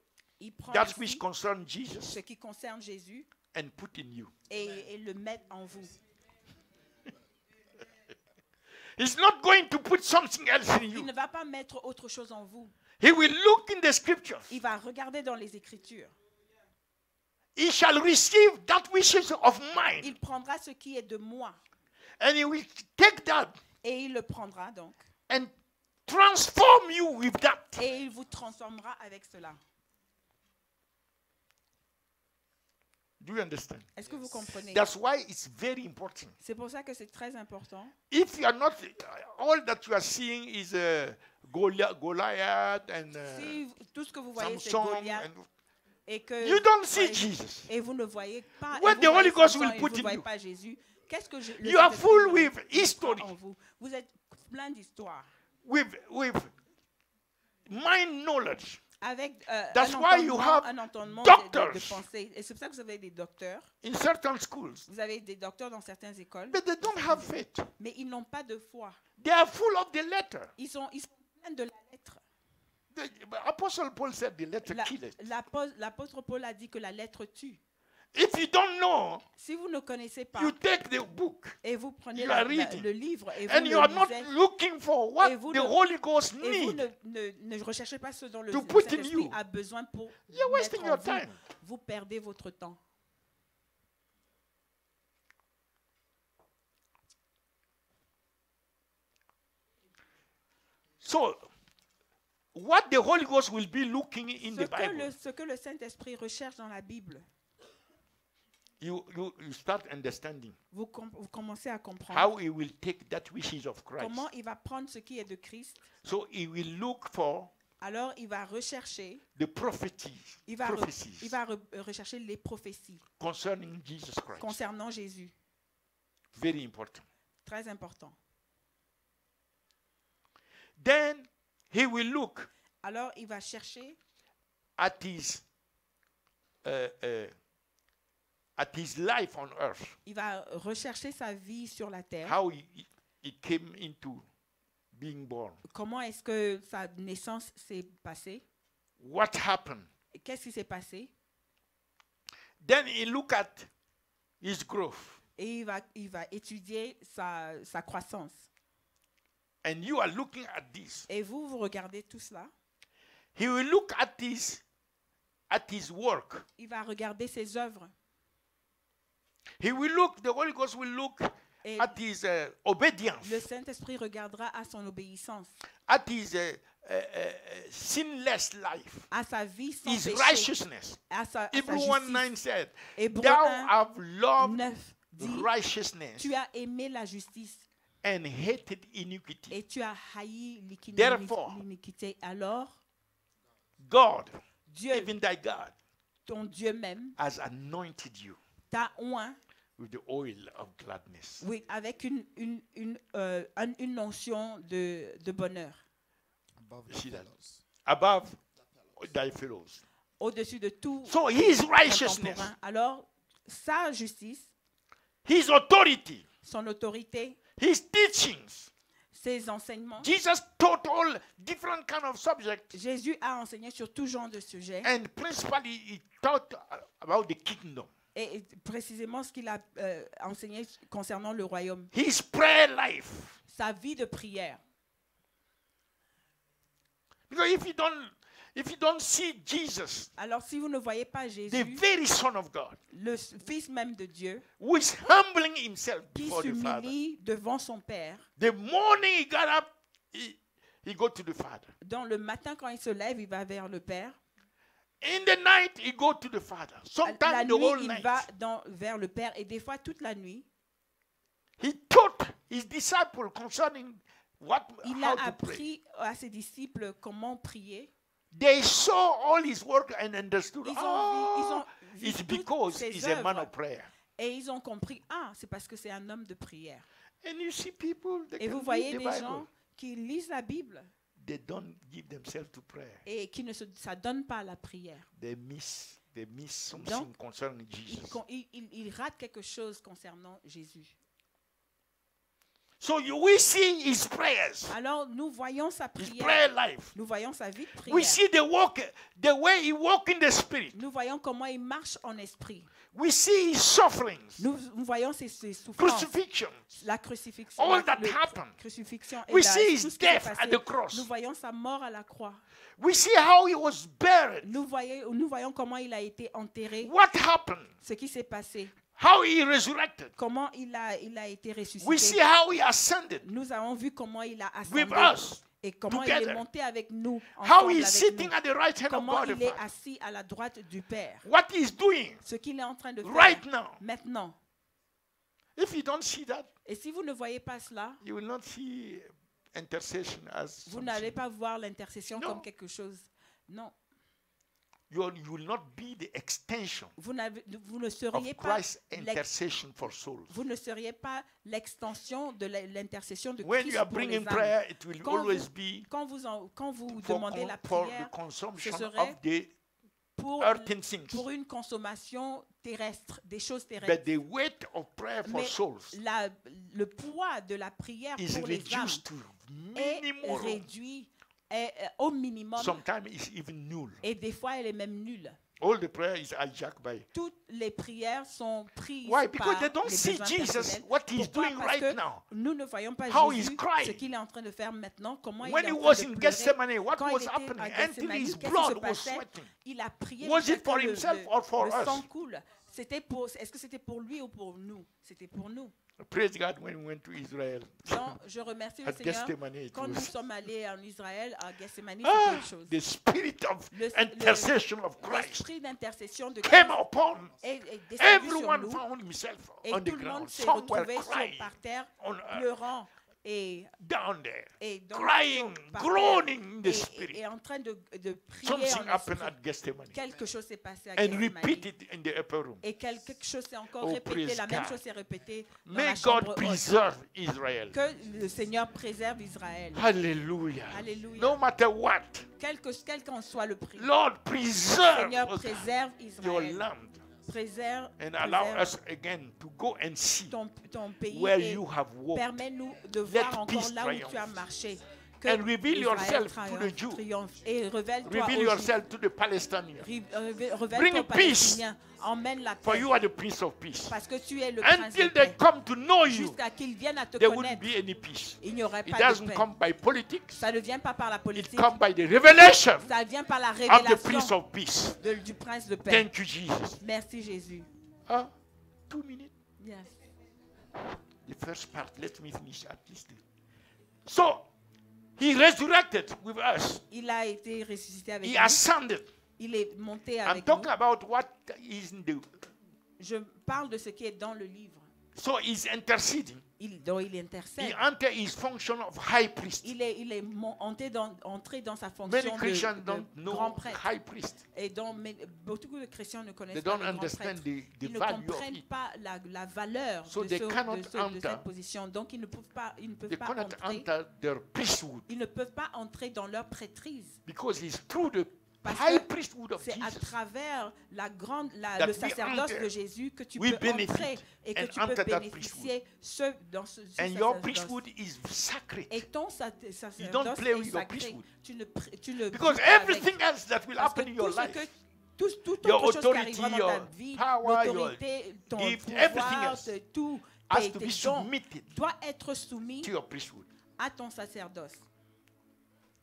il prend that ici which concerns Jesus, ce qui concerne Jésus and put in you. et le met en vous. He's not going to put something else in Il you. ne va pas mettre autre chose en vous. He will look in the scriptures. Il va regarder dans les Écritures. He shall receive that which is of mine, Il prendra ce qui est de moi and he will take that et il le prendra donc. and transform you with that. Et il vous transformera avec cela. Do you understand? Est-ce que vous comprenez? That's why it's very important. C'est pour ça que c'est très important. If you are not, all that you are seeing is Goliath and Si tout ce que vous voyez c'est Samson, Goliath and et que you don't see voyez- Jesus. et vous ne voyez pas What et vous the Holy voyez Ghost Samson will et put vous in voyez you. pas Jésus, qu'est-ce que le You are Saint-Esprit full va with mettre history. en vous? Vous êtes plein d'histoires with mind knowledge. avec That's why you have un entendement doctors. de pensée. Et c'est pour ça que vous avez des docteurs. In certain schools, Vous avez des docteurs dans certaines écoles, but they don't have faith. mais ils n'ont pas de foi. They are full of the letter. Ils sont pleins de la lettre. The Apostle Paul said the letter La- kills. L'apôtre Paul a dit que la lettre tue. If you don't know, Si vous ne connaissez pas you take the book et vous prenez you are reading, le livre et vous and you are le not lisez looking for what Et vous the ne- Holy Ghost et vous needs. ne recherchez pas ce dont le To put in Saint-Esprit you. a besoin pour You're wasting mettre en your time. vous perdez votre temps. So, what the Holy Ghost will be looking in the Bible, Ce que le Saint-Esprit recherche dans la Bible, you start understanding vous commencez à comprendre how he will take that which is of Christ. comment il va prendre ce qui est de Christ. So he will look for Alors il va rechercher, the prophecies, il va rechercher les prophéties concerning Jesus Christ. concernant Jésus. Very important. Très important. Then he will look Alors il va chercher at his life on earth, il va rechercher sa vie sur la terre, how he came into being born. Comment est-ce que sa naissance s'est passée? What happened? Qu'est-ce qui s'est passé? Then he look at his growth. Et il va étudier sa croissance. And you are looking at this. Et vous regardez tout cela. He will look at his work. Il va regarder ses œuvres. He will look, the Holy Ghost will look Et at his obedience, le Saint-Esprit regardera à son obéissance, at his sinless life, à sa vie sans his péché, righteousness. à sa Hebrews justice. 1:9 said, Hébreux thou 1, have loved 9 dit, righteousness tu as aimé la justice and hated iniquity. et tu as haï Therefore, l'iniquité. Alors, God, Dieu, even thy God, ton Dieu même, has anointed you t'a oint, with the oil of gladness. oui, avec une notion de bonheur, Above You see the that? fellows. Above thy fellows. au-dessus de tout So his contemporain. righteousness, Alors, sa justice, his authority, son autorité, his teachings. ses enseignements. Jesus taught all different kind of subjects, Jésus a enseigné sur tout genre de sujets. and principally he taught about the kingdom. Et précisément ce qu'il a enseigné concernant le royaume. His prayer life. Sa vie de prière. Because if you don't see Jesus, Alors si vous ne voyez pas the Jésus, very Son of God, le Fils même de Dieu, who is humbling himself qui before the Father. s'humilie devant son Père, The morning he got up, he go to the Father. dans le matin quand il se lève, il va vers le Père. In the night, he go to the Father. La Sometimes the nuit, whole il night. va vers le Père et des fois toute la nuit, He taught his disciples concerning il how a to pray. appris à ses disciples comment prier. They saw all his work and understood. Ils ont Oh, vu it's toutes because ses he's a man œuvres. of prayer. Et ils ont compris, c'est parce que c'est un homme de prière. And you see people, they Et can vous voyez read the des Bible. gens qui lisent la Bible They don't give themselves to prayer. et qui ne s'adonnent pas à la prière. They miss something Donc, concerning Jesus. Ils ratent quelque chose concernant Jésus. So we see his prayers, Alors nous voyons sa his prière, prayer life. nous voyons sa vie de prière. We see the way he walk in the spirit. Nous voyons comment il marche en esprit. We see his sufferings, Nous voyons ses souffrances, crucifixions. la crucifixion, All that la happened. crucifixion et We tout see his ce qui s'est death passé. at the cross. Nous voyons sa mort à la croix. We see how he was buried. Nous voyons comment il a été enterré, What happened? ce qui s'est passé, How he resurrected. comment il a été We see ressuscité. how he ascended Nous avons vu comment il a with ascendu us. et comment il together. est monté avec nous, How ensemble he is avec sitting nous. at the right hand of Comment God the il est Father. assis à la droite du Père. What he is doing Ce qu'il est en train de faire right now. maintenant. If you don't see that, Et si vous ne voyez pas cela, you will not see intercession as vous n'allez something. pas voir l'intercession Non. comme quelque chose. Non. You will not be the extension Vous ne of seriez pas Christ's intercession for souls. vous ne seriez pas l'extension de l'intercession de When Christ you are pour les bringing âmes. prayer, it will Quand always vous- be Quand vous for, demandez la for the prière consumption ce serait of the pour earthen things. pour une consommation terrestre, des choses terrestres. But the weight of prayer for Mais souls le poids de la prière is pour les âmes reduced to est minimum. réduit au minimum Sometimes it's even null. et des fois elle est même nulle. All the prayer is hijacked by. Toutes les prières sont prises Why? Because par they don't les see besoins Jesus, personnels. what he's Pourquoi? doing Parce right que now. nous ne voyons pas How Jésus, he's crying. ce qu'il est en train de faire maintenant, comment When il est he en was train in de pleurer. Gethsemane, what Quand il was était happening? à Until Gethsemane, his qu'est-ce qui se blood was passait? sweating. Il a prié Was it jusqu'à for ce que himself or for le us? sang coule. Est-ce que c'était pour lui ou pour nous? C'était pour nous. Praise God when we went to Israel. Donc, je remercie le At Seigneur. Gethsemane, it Quand nous was sommes allés en Israël, à Gethsemane, c'était ah, une chose. the spirit of intercession of Christ L'esprit d'intercession de came Christ upon est descendu sur everyone. nous. Found himself Et on the tout le ground, monde s'est somewhere retrouvé crying, par terre, on earth, pleurant et down there, donc, crying, par terre, groaning in the et spirit. en train de prier Something en happened esprit. at Gethsemane, Quelque chose s'est passé à and Gethsemane. repeat it in the upper room. Et quelque chose s'est encore Oh, répété, praise la même God. chose s'est répétée dans May la chambre God haute. preserve Israel. Que le Seigneur préserve Israël. Hallelujah. Alléluia. No matter what, Quel qu'en soit le prix. Lord, preserve Seigneur, us, préserve your Israël. land. Préserve, and allow préserve us again to go and see ton pays where et you have walked. permets-nous de Let voir encore peace là où tu triumph. as marché. Que And reveal Israël yourself to the triomphe, Jew. triomphe. Et révèle-toi Reveal aux Juifs. yourself to the Palestinians. Révèle-toi Bring aux peace. Palestiniens. Emmène la For paix. you are the Prince of Peace. Parce que tu es le prince de Until they paix. come to know you, Jusqu'à qu'ils viennent à te there wouldn't connaître, be any peace. il n'y aurait It pas de doesn't paix. come by politics. Ça ne vient pas par la It politique. comes by the revelation Ça vient par la of the Prince révélation of Peace. du prince de paix. Thank you, Jesus. Merci Jésus. 2 minutes. Yes. The first part, let me finish at least. So, he resurrected with us. Il a été ressuscité avec He nous. ascended. Il est monté I'm avec talking nous. about what is in the. Je parle de ce qui est dans le livre. So he's interceding. Dont il He intercède. entered his function of high priest. Il est entré dans sa Many fonction Christians de don't know grand prêtre. high priest. Et beaucoup de chrétiens ne connaissent They pas don't le grand understand prêtre. the Ils ne value of comprennent it. pas la valeur So de they cannot de enter. cette position. Donc ils ne peuvent pas, They cannot entrer. enter their priesthood Ils ne peuvent pas entrer dans leur prêtrise. because it's through the Parce high que priesthood of c'est à Jesus travers That le we sacerdoce enter. de Jésus que tu We peux benefit entrer et que and tu peux enter that bénéficier dans ce and your sacerdoce. priesthood is sacred. Et ton You don't sacerdoce play with est your sacré. priesthood. Tu ne Because joues pas avec. everything else that will Parce que happen in your tout ce life, que toute your autre chose qui authority, arrivera dans ta your vie, power, l'autorité, ton gift, everything pouvoir, else tout, has tes to be dons, submitted doit être soumis to your priesthood à ton sacerdoce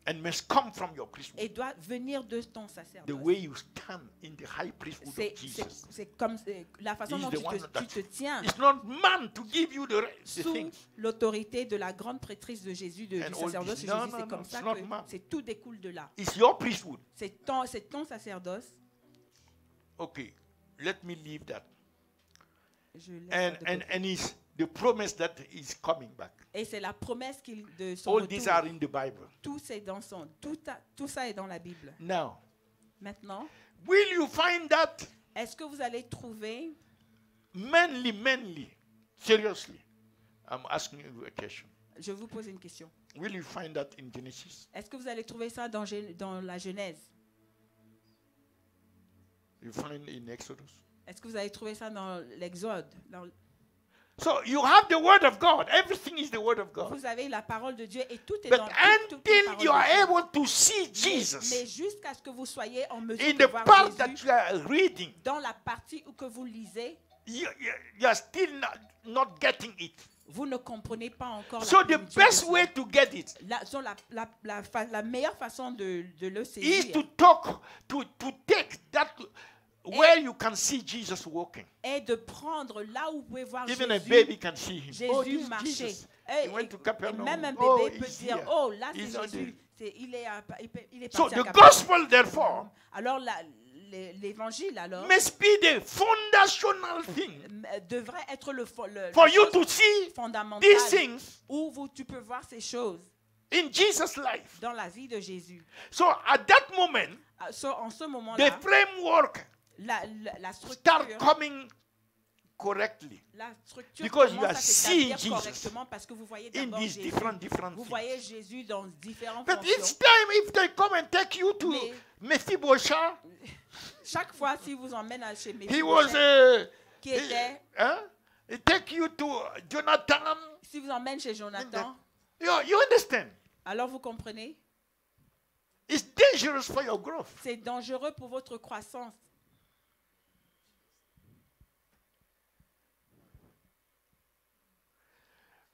and must come from your priesthood. et doit venir de ton The sacerdoce. way you stand in the high priesthood C'est of Jesus. comme la façon He's dont the one tu that te tiens it's not man to give you the sous things. l'autorité de la grande prêtrise de Jésus, du And all sacerdoce this. de No, Jésus. no, C'est no, comme it's ça not que man. tout découle de là. It's your priesthood. C'est ton sacerdoce. Okay, let me leave that. Je laisse ça de côté. And it's the promise that is coming back. Et c'est la promesse de son All these retour. are in the Bible. Tout ça est dans la Bible. Now, Maintenant, will you find that est-ce que vous allez trouver, mainly, seriously? I'm asking you a question. je vous pose une question, Will you find that in Genesis? est-ce que vous allez trouver ça dans la Genèse? You find in Exodus? Est-ce que vous allez trouver ça dans l'Exode? So you have the word of God. Everything is the word of God. Vous avez la parole de Dieu et tout est But dans toute until parole you de are Dieu. able to see Mais Jesus jusqu'à ce que vous soyez en mesure in de the voir part that Jésus you are reading, dans la partie où que vous lisez, you are still not getting it. vous ne comprenez pas encore So la the plénitude de best cela. way to get it La meilleure façon de le is saisir to talk, to take that where you can see Jesus walking. est de prendre là où vous pouvez voir Even a Jésus, baby can see him. Jésus Oh, this is marcher. Jesus. Et, He went to Capernaum. même un bébé Oh, peut he's dire, here. oh là c'est He's on Jésus, the- il est So parti à the Capernaum. gospel, therefore, Alors l'évangile alors must be the foundational thing devrait être le for you to see fondamental these things où tu peux voir ces choses in Jesus' life. dans la vie de Jésus. So at that moment, En ce the moment-là, framework la start structure, coming correctly because you commence are à seeing s'établir Jesus correctement parce que vous voyez in d'abord these Jésus. different Vous things. voyez Jésus dans différentes But each fonctions. time, if they come and take you to Mais- Mephibosheth, Chaque fois, s'il vous emmène chez he was Mephibosheth, qui était, he take you to Jonathan. si vous emmène chez Jonathan, You understand? alors vous comprenez, It's dangerous for your growth. c'est dangereux pour votre croissance.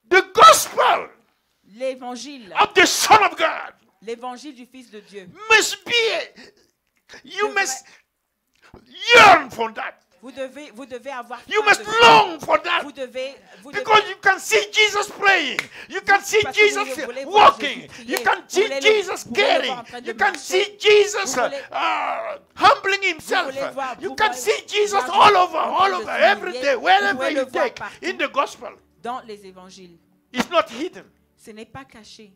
The gospel L'évangile, of the Son of God l'évangile du Fils de Dieu. must be, you Devrait- must yearn for that. Vous devez avoir You faim must de ça. long for that. Vous devez Because you can see Jesus praying. You can see Parce que Jesus vous voulez voir walking. Jésus You prier. can Vous see voulez le- Jesus vous voulez le caring. voir en train de You can marcher. see Jesus Vous voulez- humbling himself. voulez voir- You vous can voyez- see Jesus voir all Jésus over, en train all de over, se every humilier. day, Vous wherever pouvez le you voir take partout. in the gospel. Dans les évangiles. It's not hidden. Ce n'est pas caché.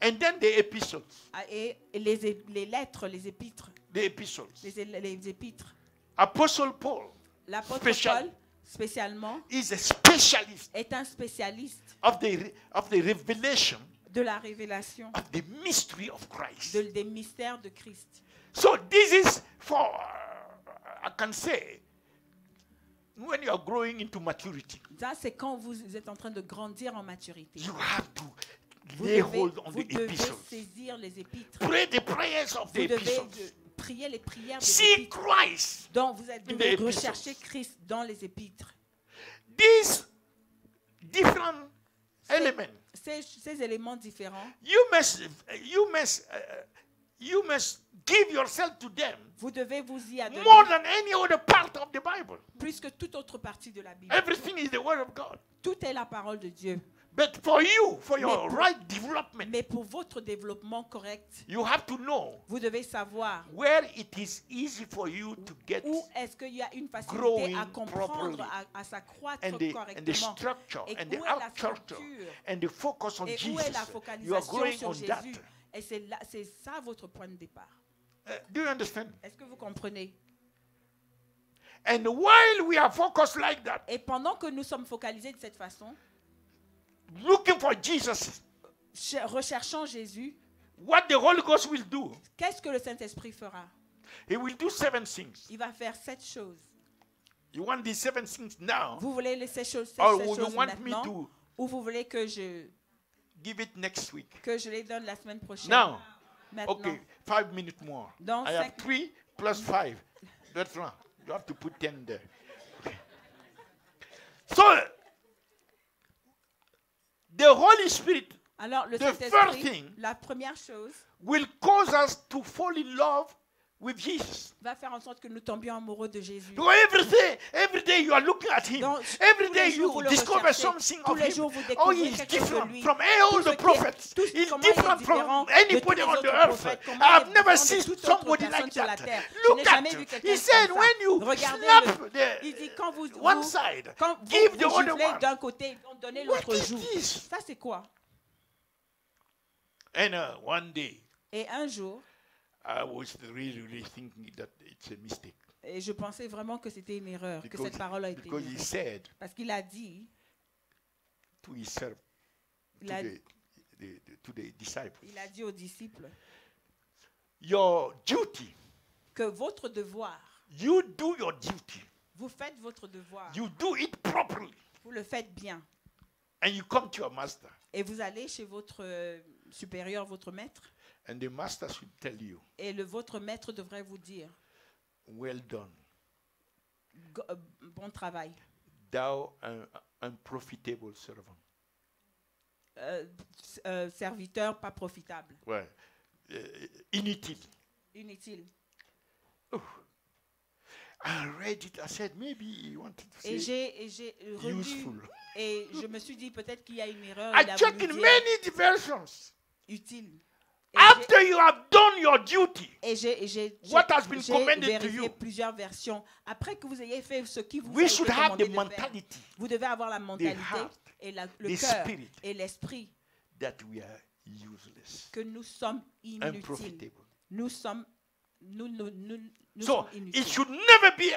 And then the epistles. Et les lettres, les épîtres, The epistles. les épîtres. Apostle Paul L'apôtre Spécial. Paul, spécialement, is a specialist est un spécialiste of the revelation de la révélation of the mystery of Christ. des mystères de Christ. So this is for, I can say, when you are growing into maturity, Ça, c'est quand vous êtes en train de grandir en maturité. you have to Vous lay devez, hold on vous the devez epistles. saisir les épîtres. Pray the prayers of the Vous devez epistles. prier les prières des See épîtres. Christ. Donc, vous in the devez epistles. rechercher Christ dans les épîtres. These different elements. Ces éléments différents, You must give yourself to them vous devez vous y adonner more than any other part of the Bible. plus que toute autre partie de la Bible. Everything is the word of God. Tout est la parole de Dieu. But for you, for your pour- right development, Mais pour votre développement correct, you have to know vous devez savoir where it is easy for you to get où est-ce qu'il y a une facilité growing à comprendre, properly. à s'accroître and the correctement. structure Et and où the est la outstructure structure and the focus on et où Jesus. est la You are focalisation growing sur on that. Jésus. Et c'est ça votre point de départ. Do you understand? Est-ce que vous comprenez? And while we are focused like that, Et pendant que nous sommes focalisés de cette façon, looking for Jesus, recherchant Jésus, what the Holy Ghost will do, qu'est-ce que le Saint-Esprit fera? He will do 7 things. Il va faire 7 choses. You want these 7 things now, Vous voulez les 7 choses, or sept you choses want me maintenant, to ou vous voulez que je give it next week? les donne la semaine prochaine? Now, Maintenant. okay, 5 minutes more. Dans I have 5 3 plus 5. That's wrong. You have to put 10 there. Okay. So, the Holy Spirit Alors, le The first Saint-Esprit, thing- la première chose, will cause us to fall in love with Jesus. va faire en sorte que nous tombions amoureux de Jésus. So every day you are looking at him. Donc, Every tous day les jours, you vous le discover recherchez. something Tous of les him. jours, vous Oh, découvrez he's quelque chose de different lui. from all Tout ce the qui est- prophets. tout- He's comment il est different différent from anybody de tous les on the autres earth. prophètes, comment il est I've never différent de seen toute autre somebody personne like sur la that. terre. Je Look n'ai at jamais vu it. quelqu'un He comme said, ça. when you Regardez snap il dit quand vous, one vous- side, quand vous, give vous the other giflez one. d'un côté, donnez What l'autre is joue. this? Ça, c'est quoi? And one day, Et un jour, I was really thinking that it's a mistake. et je pensais vraiment que c'était une erreur, que Because, cette parole a été because une he erreur. said Parce qu'il a dit, to himself, il a, to the disciples, il a dit aux disciples your duty, que votre devoir, you do your duty. vous faites votre devoir, You do it properly. vous le faites bien. And you come to your master. Et vous allez chez votre supérieur, votre maître, And the master should tell you, et votre maître devrait vous dire, well done, bon travail, thou unprofitable servant. serviteur pas profitable, Ouais. Inutile. inutile. I read it. I said, maybe he wanted to Et say j'ai relu, useful. et je me suis dit peut-être qu'il y a une erreur. I Il a checked voulu in dire many versions. utile. Et After you have done your duty, j'ai What has been commanded to vérifié you? plusieurs versions. Après que vous ayez fait ce qui vous a we été should have commandé the de faire, mentality vous devez avoir la mentalité heart, et le the cœur spirit. et l'esprit that we are useless, que nous sommes inutiles. unprofitable. Nous sommes So sommes it inutiles. should never be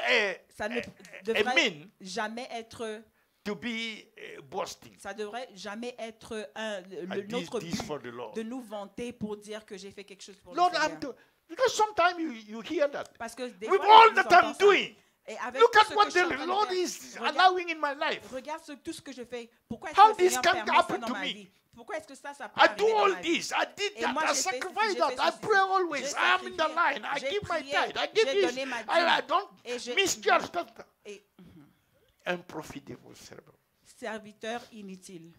Ça ne a devrait mean jamais être, to be boasting. ça devrait jamais être I did notre this but for the Lord. de nous vanter pour dire que j'ai fait quelque chose pour Lord, le Seigneur. because sometimes you hear that. Parce que des With fois, all nous that entendons I'm ça. doing, Et avec look tout at ce que what je suis en the train de Lord faire, is regarde- allowing in my life. Regarde tout ce que je fais. Pourquoi est-ce How que le this Seigneur can permet ça happen dans to ma me? vie? Pourquoi est-ce que ça peut I arriver do dans all ma vie? this. I did Et that. moi, I j'ai fait sacrifice ceci, that. j'ai I fait ceci. pray always. J'ai I'm in the sacrifié, line. I j'ai give my prié, tithe. I give j'ai this. donné ma I dîme. don't Et j'ai- misjudge that. Et Unprofitable servant. serviteur inutile.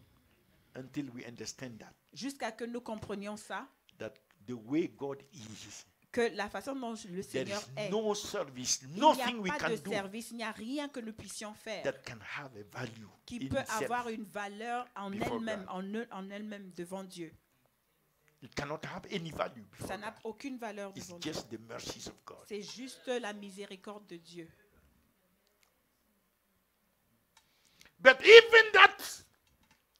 Until we understand Jusqu'à que nous comprenions ça, that the way God is, que la façon dont le there Seigneur is est, no service, il n'y nothing a we pas can de do service, il n'y a rien que nous puissions faire that can have a value qui in peut itself. avoir une valeur en before elle-même, God. en elle-même devant Dieu. It cannot have any value before Ça n'a God. aucune valeur It's devant Dieu. just the mercies of God. C'est juste la miséricorde de Dieu. But even that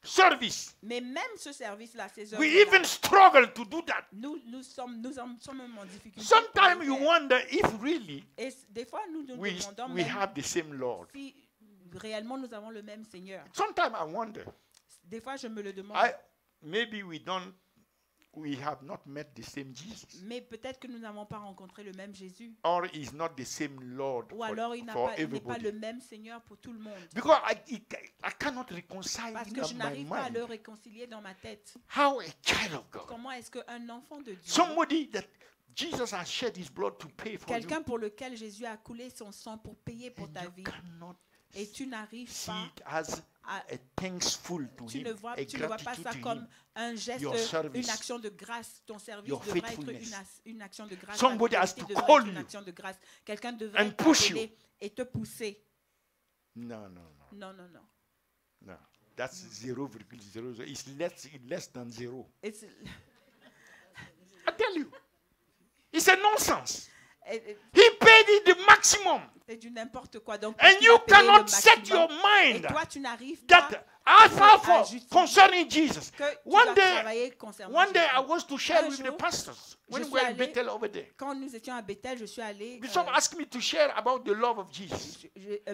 service, Mais même ce service-là, ces we œuvres-là, even struggle to do that. nous sommes même en difficulté. pour Sometimes le you faire. wonder if really Et des fois, nous nous we demandons we même have the same Lord. si réellement nous avons le même Seigneur. Sometimes I wonder. Des fois, je me le demande. Maybe we don't we have not met the same Jesus. Mais peut-être que nous n'avons pas rencontré le même Jésus. Or he's not the same Lord Ou alors il for n'est pas everybody. le même Seigneur pour tout le monde. Because I cannot reconcile Parce in que je my n'arrive pas à le mind réconcilier dans ma tête. how a child of God, Comment est-ce qu'un enfant de Dieu, somebody that Jesus has shed his blood to pay for quelqu'un you, pour lequel Jésus a coulé son sang pour payer pour and ta you vie, cannot et tu n'arrives see pas it as à... a thankful to Tu him, ne vois a pas gratitude ça to comme him. un geste, your service, une action de grâce. Ton service your devrait être faithfulness. une action de grâce. Somebody Ta has fidélité to devrait call être une you action de grâce. Quelqu'un devrait and push you. t'appeler et te pousser. No. Non. No. That's 0.00. It's less than zero. It's- I tell you. It's a nonsense. et- He paid it the maximum. C'est du n'importe quoi. Donc, And il you a payé le cannot set maximum. your Et mind toi, tu n'arrives pas that as far for justifier concerning Jesus. que tu One dois day, travailler concernant one day I Jésus. was to share Un with the jour, pastors when je we were suis in allé- Bethel over there. Quand nous étions à Bethel, je suis allé. Bishop asked me to share about the love of Jesus.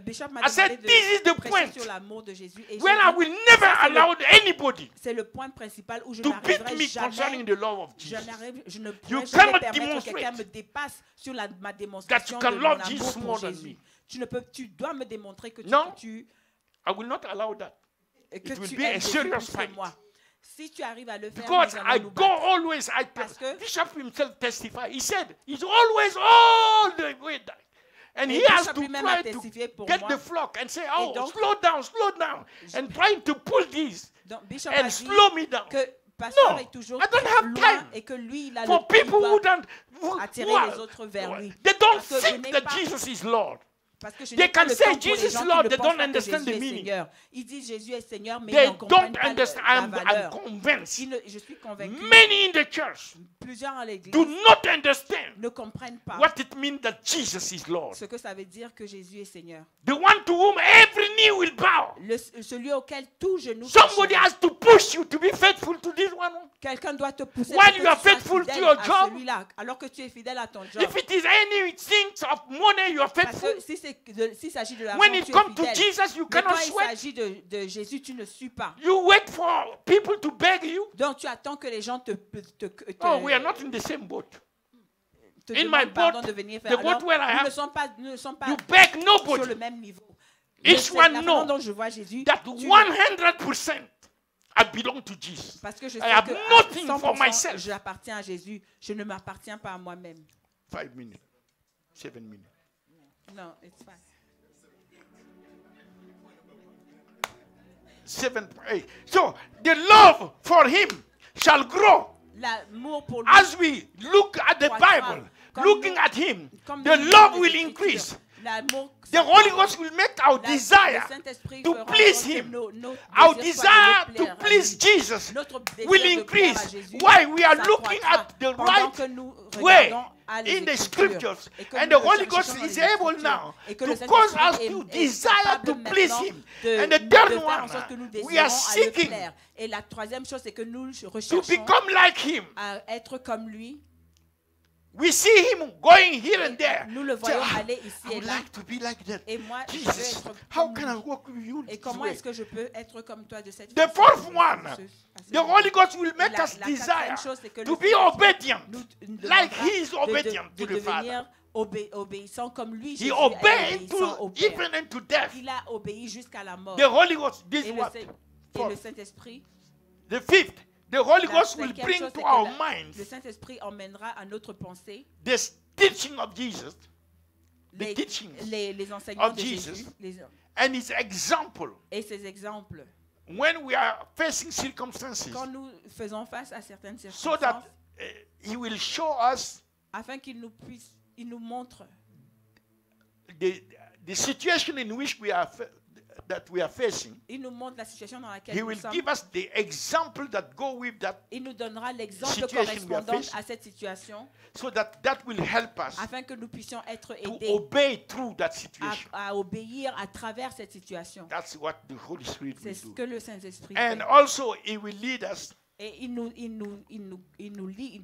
Bishop m'a I said, demandé this is de the prêcher point sur l'amour de Jésus. Et When j'ai I dit, will never ça, c'est le- allow anybody c'est le point principal où je to beat n'arriverai me concerning jamais. the love of Jesus. Je ne You pourrai jamais cannot permettre que demonstrate quelqu'un me dépasse sur ma that démonstration you de can mon love amour Jesus pour more than Jésus. me. Tu dois me démontrer que Non. tu I will not allow that. que It will tu be aimes a Jésus serious plus que fight. moi. Si tu arrives à le faire, Because nous I allons nous go battre. always, Parce que- Bishop himself testified. He said he's always all the way down. And Et he has Bishop to lui-même a try to testifié pour get moi. the flock and say, oh, donc- slow down, and trying to pull this Donc, Bishop and a dit slow me down. que pasteur No, est toujours I don't have loin time et que lui, il a For il people who doit don't, attirer les autres vers lui. they don't Parce que je think n'ai that pas- Jesus is Lord. Parce que je They n'ai pas can le say temps pour les Jesus gens qui Lord, ne they pensent don't pas que understand Jésus the est meaning. Seigneur. Ils disent Jésus est Seigneur, mais ils They n'en comprennent don't pas understand. la I'm valeur. convinced. Je suis convaincu. Many in the church Plusieurs à l'église do not understand ne comprennent pas what it means that Jesus is Lord. ce que ça veut dire que Jésus est Seigneur. The one to whom every knee will bow. Celui auquel tout genou Somebody fléchira. has to push you to be faithful to this one. Quelqu'un doit te pousser While pour que you are tu sois faithful to fidèle your à job, celui-là, alors que tu es fidèle à ton job. If it is anything of money, you are Parce faithful. que s'il s'agit de l'argent, When tu it es comes to fidèle. Jesus, you Mais quand cannot il sweat. s'agit de Jésus, tu ne suis pas. You wait for people to beg you. Donc tu attends que les gens te Oh, we are not in the same boat. te in demandent my pardon boat, de venir the faire. boat Alors, where I nous am, ne sommes pas You beg sur nobody. le même niveau. Each Mais one la know façon dont je vois Jésus, That tu- 100% I belong to Jesus. parce que je I sais have que nothing à for 100%, myself. j'appartiens à Jésus. Je ne m'appartiens pas à moi-même. 5 minutes. 7 minutes. Non, it's fine. 7, 8. So the love for him shall grow L'amour pour lui, as we look at the croîtra. Bible, Comme looking nous- at him. comme The nous lisons love les will Écritures, increase. l'amour The Holy Ghost will make our le desire Saint-Esprit to fera en please sorte que him. nos Our désirs soient desire de to plaire à please lui. Jesus Notre désir will de plaire à increase. Jésus Why? We are looking s'accroîtra at the pendant right que nous way regardons à les in the Écritures scriptures. et que And nous the le Holy Ghost cherchons dans is les able Écritures now et que to le cause us Saint-Esprit to est desire capable to please maintenant him. de And the nous third faire en one, sorte que nous we are désirons à le seeking plaire. Et la troisième chose, c'est que nous to recherchons become like him. à être comme lui. We see him going here and there. Nous le Say, voyons "Ah, aller I ici et would là. like to be like that. Et moi, je veux Jesus, être how comme can I lui. walk with you Et this comment way? est-ce que je peux être comme toi de cette The façon? fourth one, À ce the Holy Ghost will make La- us la desire quatrième chose, c'est que to le be Saint-Esprit obedient, nous like demandera he is obedient de to the Father. devenir obéissant comme lui. He Jésus est obeyed obéissant au to Père. even unto death. Il a obéi jusqu'à la mort. The Holy Ghost, this Et le, what? Saint- et Fourth. le Saint-Esprit, The fifth, the Holy la Ghost will cinquième bring chose, to c'est our que le minds Saint-Esprit emmènera à notre pensée this teaching of Jesus, the les, teachings les enseignements of de Jesus. Jésus and his example et ses exemples. when we are facing circumstances, Quand nous faisons face à certaines so circonstances, that he will show us afin qu'il nous montre the situation in which we are that we are facing. il nous montre la situation dans laquelle He nous will sommes. give us the example that go with that, Il nous donnera l'exemple situation we are correspondant facing. à cette situation so that will help us afin que nous puissions être to aidés obey through that situation. à obéir à travers cette situation. That's what the Holy Spirit C'est will ce do. que le Saint-Esprit And fait. also, he will lead us. Et il nous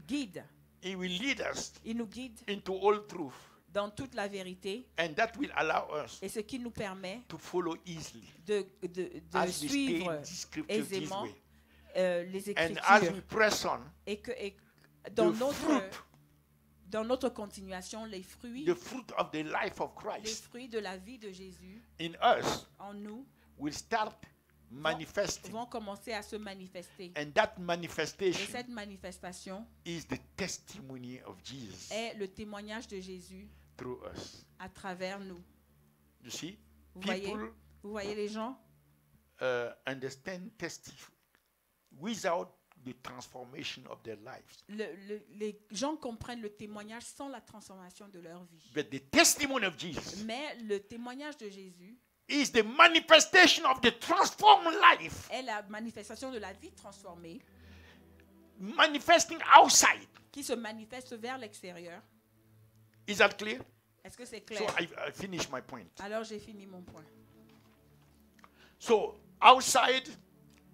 guide. He will lead us Il nous guide into all truth, dans toute la vérité. and that will allow us Et ce qui nous permet to follow easily de as we stay suivre in this scripture this aisément way. les And as Écritures we press on, et que dans the dans notre continuation, les fruits the fruit of the life of Christ de la vie de Jésus in us en nous will start manifesting. vont commencer à se manifester. And that Et manifestation cette manifestation is the testimony of Jesus est le témoignage de Jésus through us. à travers nous. You see, Vous voyez, people vous voyez les gens understand testify without the transformation of their lives. les gens comprennent le témoignage sans la transformation de leur vie. But the testimony of Jesus Mais le témoignage de Jésus is the manifestation of the transformed life, est la manifestation de la vie transformée manifesting outside. qui se manifeste vers l'extérieur. Is that clear? Est-ce que c'est So clair? I finished my point. Alors j'ai fini mon point. So outside,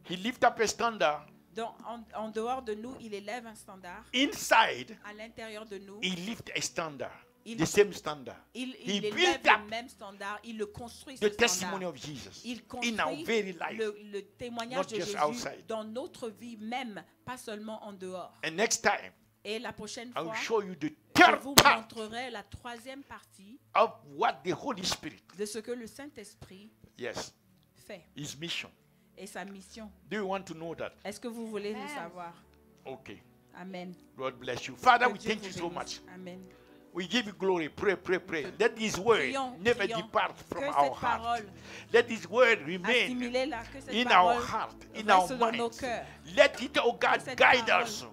he lift up a standard. Donc, en dehors de nous, il élève un standard. Inside, À l'intérieur de nous, he lift a standard, Il- the same standard. il He élève built up le même standard, il le construit, the ce testimony standard. of Jesus Il in our construit very life. le témoignage not de just Jésus outside. dans notre vie même, pas seulement en dehors. And next time, Et la prochaine I will fois, show you the je third vous part montrerai la troisième partie of what the Holy Spirit, de ce que le Saint-Esprit yes, fait his mission. et sa mission. Do you want to know that? Est-ce que vous voulez le savoir? Okay. Amen. Lord bless you. Father, Que we Dieu thank vous you so bénisse. much. Amen. We give you glory. Pray, pray, pray. Let this word Prions, never prions. depart from Que our cette heart. parole, Let this word remain assimilez-la, que cette in our parole heart, in reste our dans nos minds. cœurs. Let it, oh God, cette guide parole us.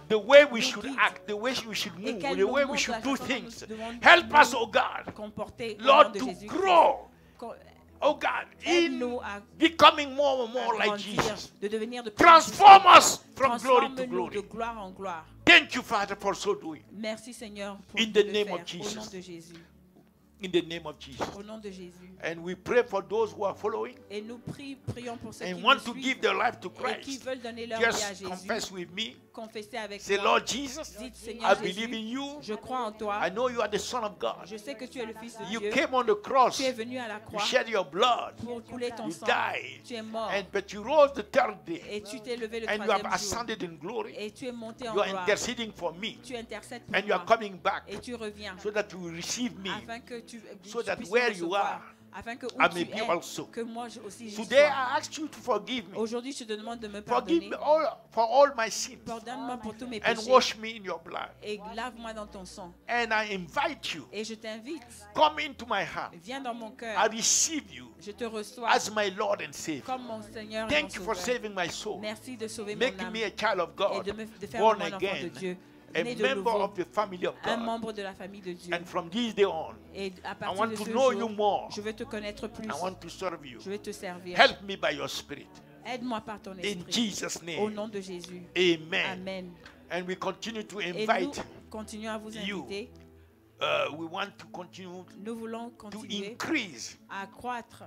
The way we nous should guide. act, the way we should Et move, qu'elle the nous way we montre should la do façon dont things. nous devons Help us, nous oh God, comporter au nom Lord, de to Jésus-Christ. grow, Co- oh God, in Aide-nous à becoming more and more like grandir, Jesus. de devenir de plus en plus Transform us from glory to Transforme-nous de glory. gloire en gloire. Thank you, Father, for so doing. Merci Seigneur pour In de the le name faire. of Jesus. Au nom de Jésus. In the name of Jesus. Au nom de Jésus. And we pray for those who are following Et nous prions pour ceux and qui want nous to suivent give their life to et qui Christ. veulent donner leur vie à Just Jésus. confess with me. Confessez avec Say, moi. Lord Jesus, Dites I Seigneur believe in Jésus, you. je crois en toi. I know you are the Son of God. Je sais que tu es le Fils de You Dieu. came on the cross. Tu es venu à la You croix shed your blood. pour couler ton You sang. died. Tu es mort. But you rose the third day. Et tu t'es levé le And you have troisième jour. ascended in glory. Et tu es monté en You are gloire. interceding for me. Tu intercèdes pour And you are moi. coming back Et tu reviens. so that you will receive me. Afin que tu So that puisses where me you recevoir. are, Afin que où I tu may be es, also. que moi aussi j'y Today sois. I ask you to forgive me. Aujourd'hui, je te demande de me Forgive pardonner. me for all my sins. Pardonne-moi pour tous mes And péchés. wash me in your blood. Et lave-moi dans ton sang. And I invite you. Et je t'invite. Come into my heart. Viens dans mon cœur. I receive you Je te reçois as my Lord and Savior. comme mon Seigneur et mon Thank you for Sauveur. saving my soul. Merci de sauver mon Make âme me a child of et God, de faire born de moi un enfant de again, Dieu, a né de member nouveau, of the family of un God. membre de la famille de Dieu. And from this day on, Et à I partir want de to ce know jour, you more. je veux te connaître plus. I want to serve you. Je vais te servir. Help me by your Spirit. Aide-moi par ton In esprit. Jesus' Au name. nom de Jésus. Amen. Amen. And we continue to Et nous invite. continuons à vous you inviter. We want to continue Nous voulons to continuer increase à croître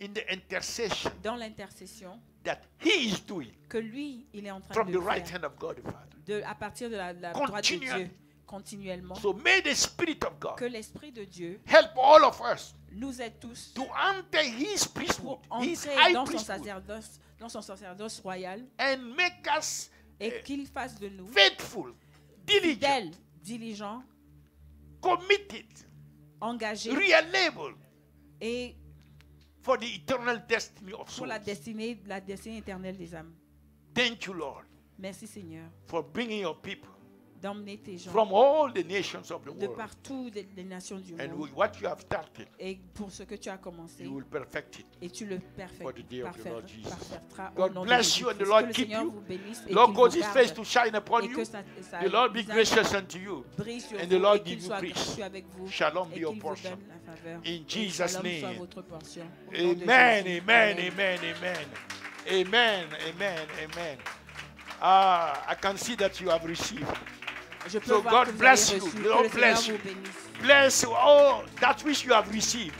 in the intercession dans l'intercession that He is doing que lui, il est en train from de the right faire hand of God the Father. à partir de la droite de Continually. Dieu continuellement. So may the Spirit of God Que l'Esprit de Dieu help all of us nous aide tous to enter His priesthood, pour His entrer high dans son priesthood, sacerdoce royal and make us et qu'il fasse de nous faithful, diligent, fidèles, diligents, committed, engagés reliable et for the eternal destiny of pour souls. la destinée éternelle des âmes. Thank you, Lord, Merci Seigneur for bringing your people d'emmener tes gens from all the nations of the de world. partout des nations du And monde. with what you have started, Et pour ce que tu as commencé, you will perfect it. et tu le For the day of the Lord Jesus. parfaiteras au God nom de bless Jésus. you and the Que Lord le keep Seigneur you. vous bénisse et Lord qu'il cause vous His face garde to shine upon et you. que sa The Lord be visage gracious unto you. brille sur And vous the Lord et qu'il give you soit peace. gracieux avec vous Shalom be et your qu'il vous portion. donne la faveur. In Et Jesus' shalom name. soit votre portion. Au nom de Amen, Jésus. amen, Amen. amen, amen. Amen, amen, amen. I can see that you have received. Je peux So voir God que vous bless avez you. reçu. Lord Que le Seigneur bless you. vous bénisse. Bless all that which you have received.